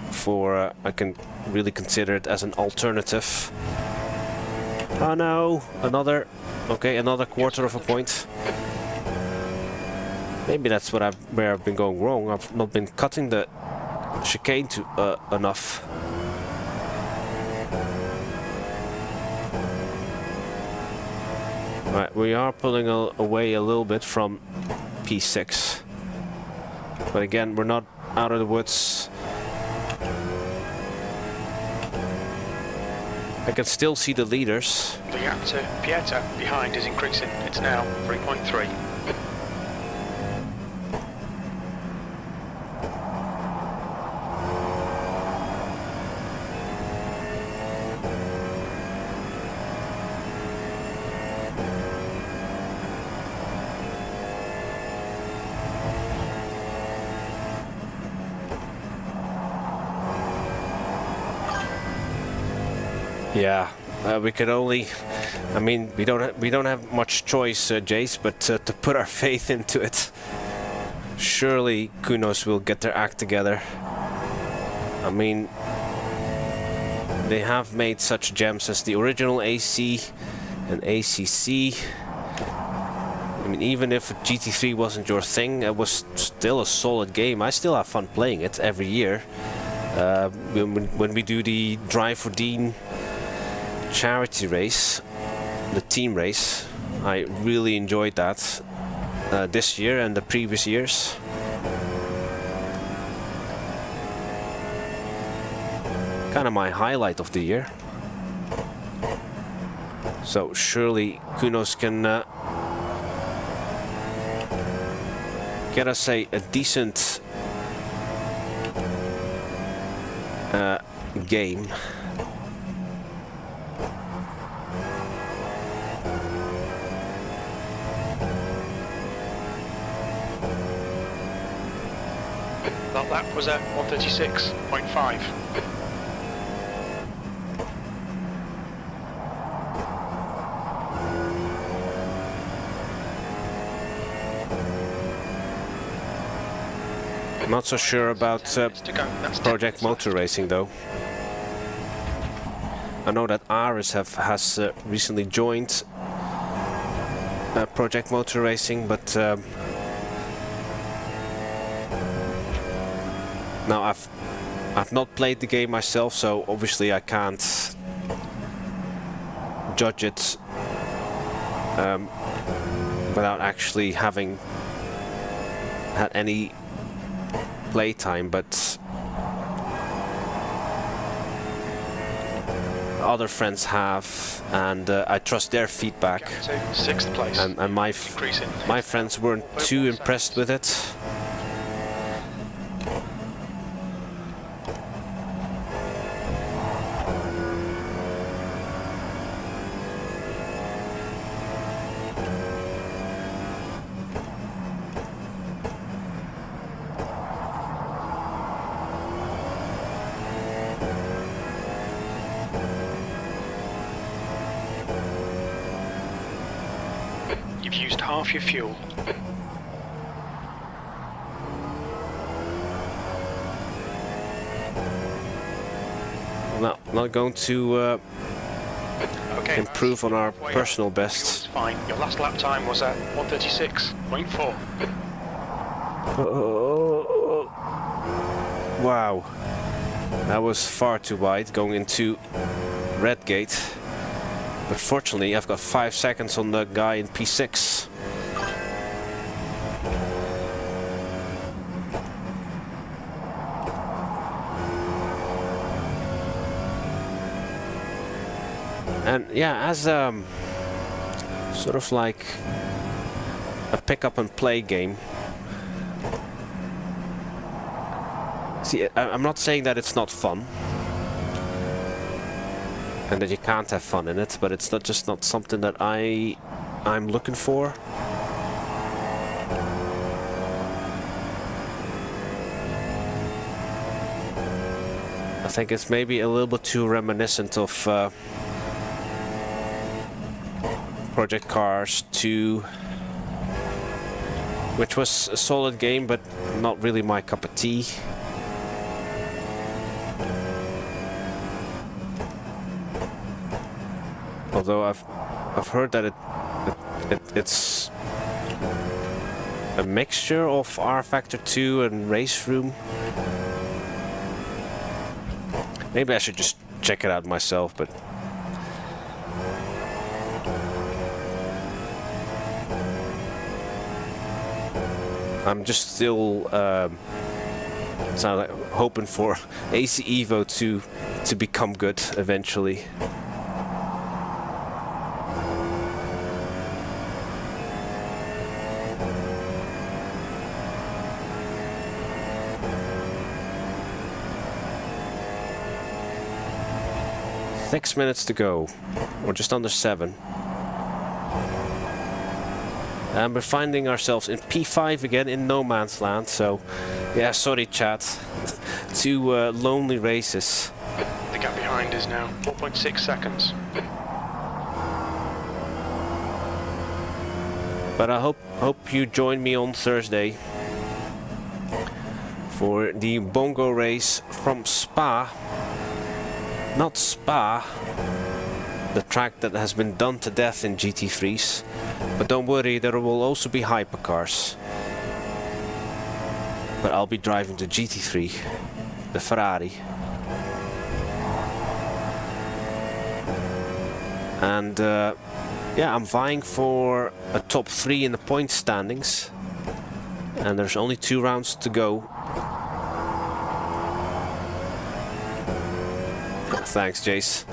before I can really consider it as an alternative. Oh no, another quarter of a point. Maybe that's where I've been going wrong. I've not been cutting the chicane enough. Right, we are pulling away a little bit from P6. But again, we're not out of the woods. I can still see the leaders. The gap to Pieter behind is increasing. It's now 3.3. Yeah, we can only. I mean, we don't have much choice, Jace, but to put our faith into it. Surely Kunos will get their act together. I mean, they have made such gems as the original AC and ACC. I mean, even if GT3 wasn't your thing, it was still a solid game. I still have fun playing it every year. When we do the Drive for Dean charity race, the team race, I really enjoyed that this year and the previous years. Kind of my highlight of the year. So surely Kunos can get us a decent game. That lap was at 136.5. I'm not so sure about Project Motor Racing though. I know that Aris has recently joined Project Motor Racing, but now I've not played the game myself, so obviously I can't judge it without actually having had any playtime, but other friends have, and I trust their feedback. Sixth place. And my friends weren't too impressed with it. You've used half your fuel. Not going to Okay, improve on our halfway up. personal Fuel's bests. fine. Your last lap time was at 1:36.4. Wow, that was far too wide going into red gate. But fortunately, I've got 5 seconds on the guy in P6. And yeah, as sort of like a pick up and play game. See, I'm not saying that it's not fun and that you can't have fun in it, but it's not something that I'm looking for. I think it's maybe a little bit too reminiscent of Project Cars 2, which was a solid game, but not really my cup of tea. Although I've heard that it's a mixture of R Factor 2 and Race Room. Maybe I should just check it out myself, but I'm just still hoping for AC Evo to become good eventually. Six minutes to go, or just under 7. And we're finding ourselves in P5 again in no man's land, so yeah, sorry chat. 2 lonely races. The gap behind is now 4.6 seconds. But I hope you join me on Thursday for the Bongo race from Spa. Not Spa, the track that has been done to death in GT3s. But don't worry, there will also be hypercars. But I'll be driving the GT3, the Ferrari. And yeah, I'm vying for a top 3 in the point standings. And there's only 2 rounds to go. Thanks, Jace.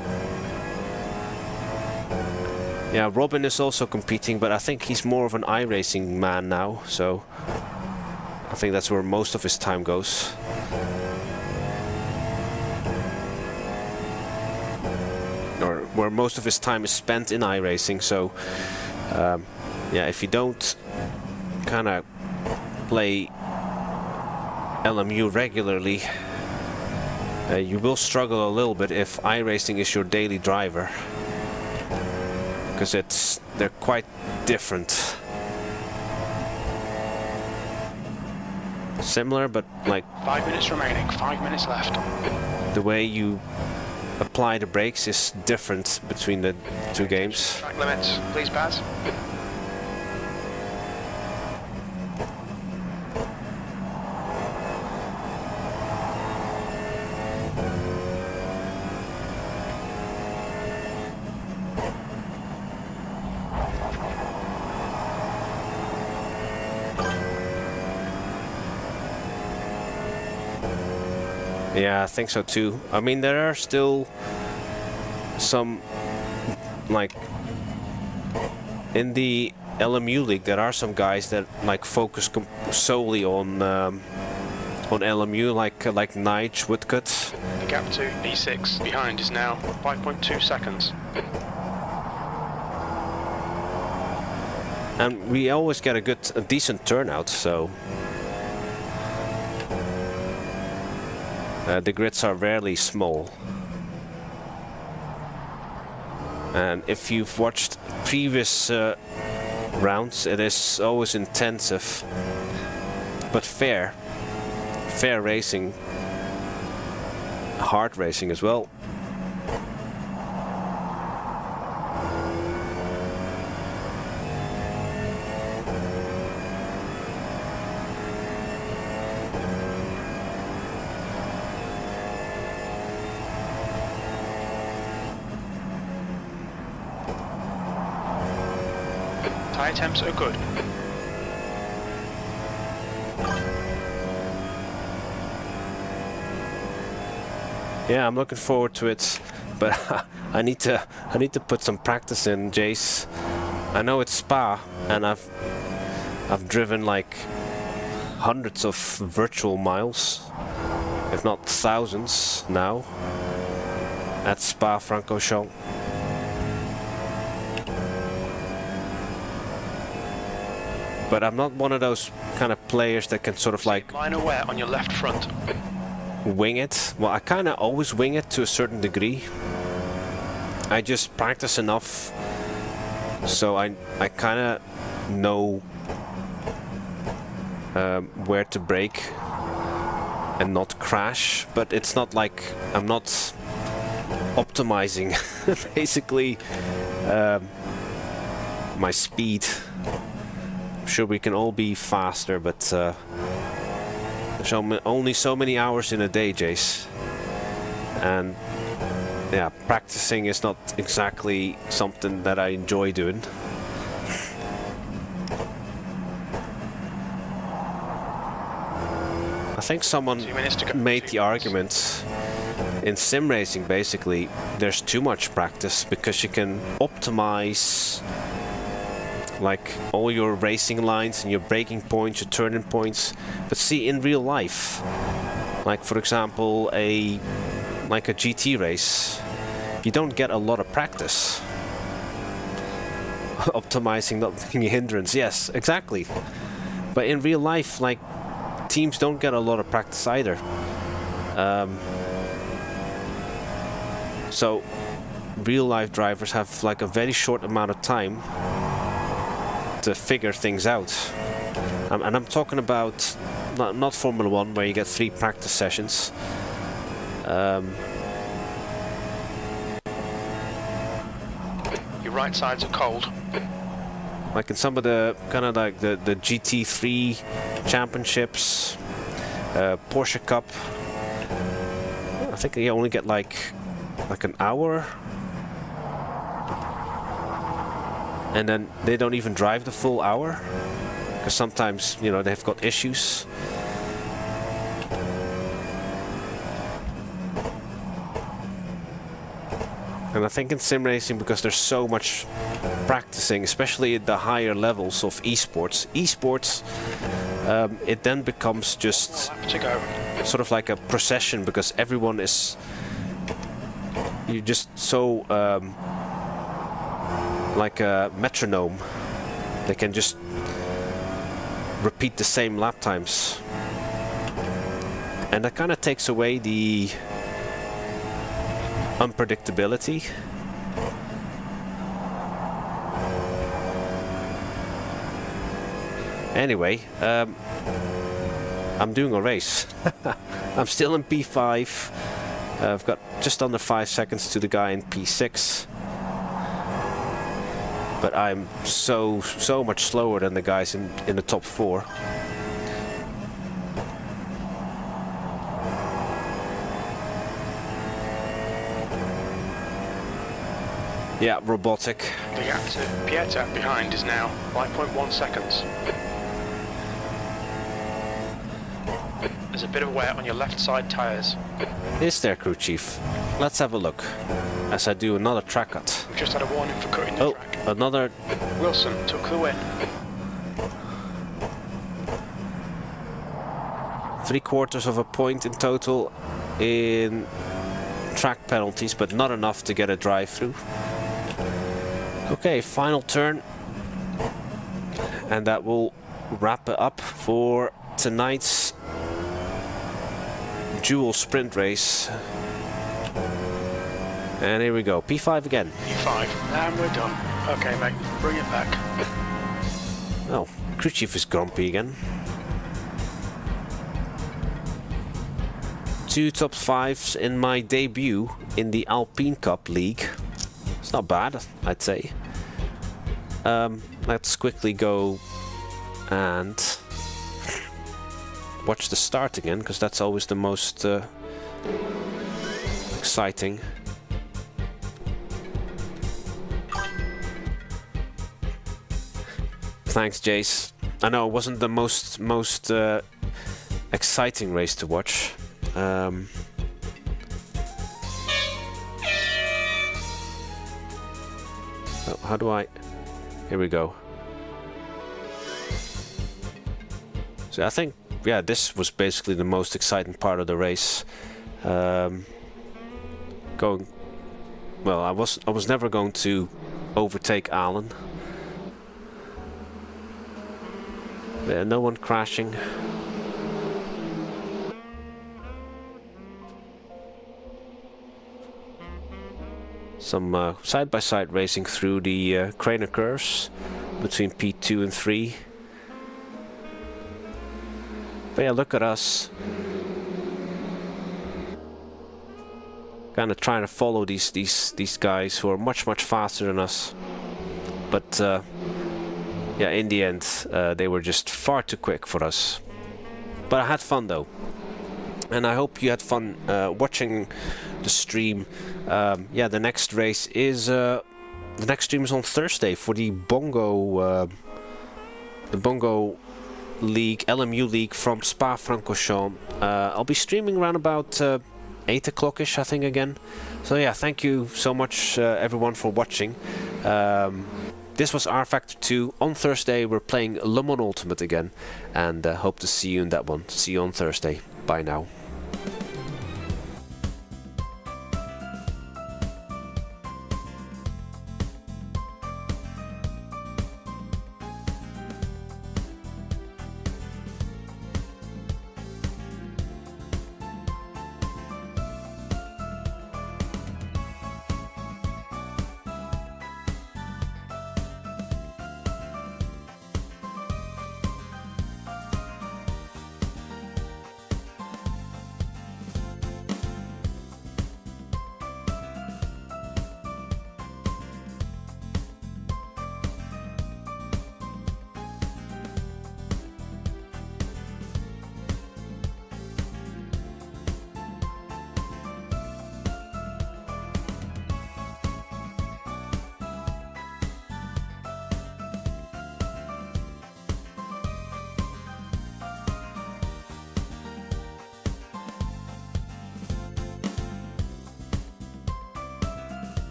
Yeah, Robin is also competing, but I think he's more of an iRacing man now, so I think that's where most of his time goes. Or where most of his time is spent in iRacing, so yeah, if you don't kind of play LMU regularly, you will struggle a little bit if iRacing is your daily driver, because they're quite different. Similar, but like 5 minutes remaining, 5 minutes left. the way you apply the brakes is different between the 2 games. Track limits, please, Baz. Yeah, I think so too. I mean, there are still some, like, in the LMU league, there are some guys that like focus solely on LMU, like Nige Woodcut. The gap to P6 behind is now 5.2 seconds. And we always get a decent turnout, so the grids are rarely small. And if you've watched previous rounds. It is always intensive, but fair racing, hard racing as well. Tyre temps are good. Yeah, I'm looking forward to it, but I need to put some practice in, Jace. I know it's Spa, and I've driven like hundreds of virtual miles, if not thousands now, at Spa-Francorchamps. But I'm not one of those kind of players that can sort of like Minor wet on your left front. wing it. Well, I kind of always wing it to a certain degree. I just practice enough so I kind of know where to brake and not crash, but it's not like I'm not optimizing basically my speed. I'm sure we can all be faster, but there's only so many hours in a day, Jace, and yeah, practicing is not exactly something that I enjoy doing. I think someone made the argument in sim racing, basically there's too much practice because you can optimize like all your racing lines and your braking points, your turning points, but see, in real life, like for example a GT race, you don't get a lot of practice optimizing, not being a hindrance. Yes, exactly. But in real life, like, teams don't get a lot of practice either. So real life drivers have like a very short amount of time to figure things out. And I'm talking about not Formula 1 where you get 3 practice sessions. Your right sides are cold. Like in some of the kind of like the GT3 championships, Porsche Cup, I think you only get like an hour, and then they don't even drive the full hour because sometimes, you know, they've got issues. And I think in sim racing, because there's so much practicing, especially at the higher levels of esports, it then becomes just sort of like a procession, because everyone is, you're just so like a metronome. They can just repeat the same lap times, and that kind of takes away the unpredictability. Anyway, I'm doing a race. I'm still in P5. I've got just under 5 seconds to the guy in P6. But I'm so much slower than the guys in the top 4. Yeah, robotic. The gap to Pieta behind is now 5.1 seconds. There's a bit of wear on your left side tyres. Is there, crew chief? Let's have a look as I do another track cut. We've just had a warning for cutting the track. Another. Wilson took the win. 3/4 of a point in total in track penalties, but not enough to get a drive through. Okay, final turn, and that will wrap it up for tonight's dual sprint race. And here we go, P5 again. P5, and we're done. Okay, mate, bring it back. Oh, crew chief is grumpy again. 2 top 5s in my debut in the Alpine Cup League. It's not bad, I'd say. Let's quickly go and watch the start again, because that's always the most exciting. Thanks, Jace. I know it wasn't the most exciting race to watch. Oh, how do I... Here we go. So I think, yeah, this was basically the most exciting part of the race. Going... Well, I was never going to overtake Alan. Yeah, no one crashing. Some side-by-side racing through the Craner curves between P2 and 3. But yeah, look at us. Kind of trying to follow these guys who are much faster than us. But yeah, in the end, they were just far too quick for us. But I had fun though. And I hope you had fun watching the stream. Yeah, the next race is the next stream is on Thursday for the Bongo League, LMU League from Spa-Francorchamps. I'll be streaming around about 8 o'clock-ish, I think, again. So yeah, thank you so much everyone for watching. This was rFactor 2. On Thursday we're playing Le Mans Ultimate again, and hope to see you in that one. See you on Thursday. Bye now.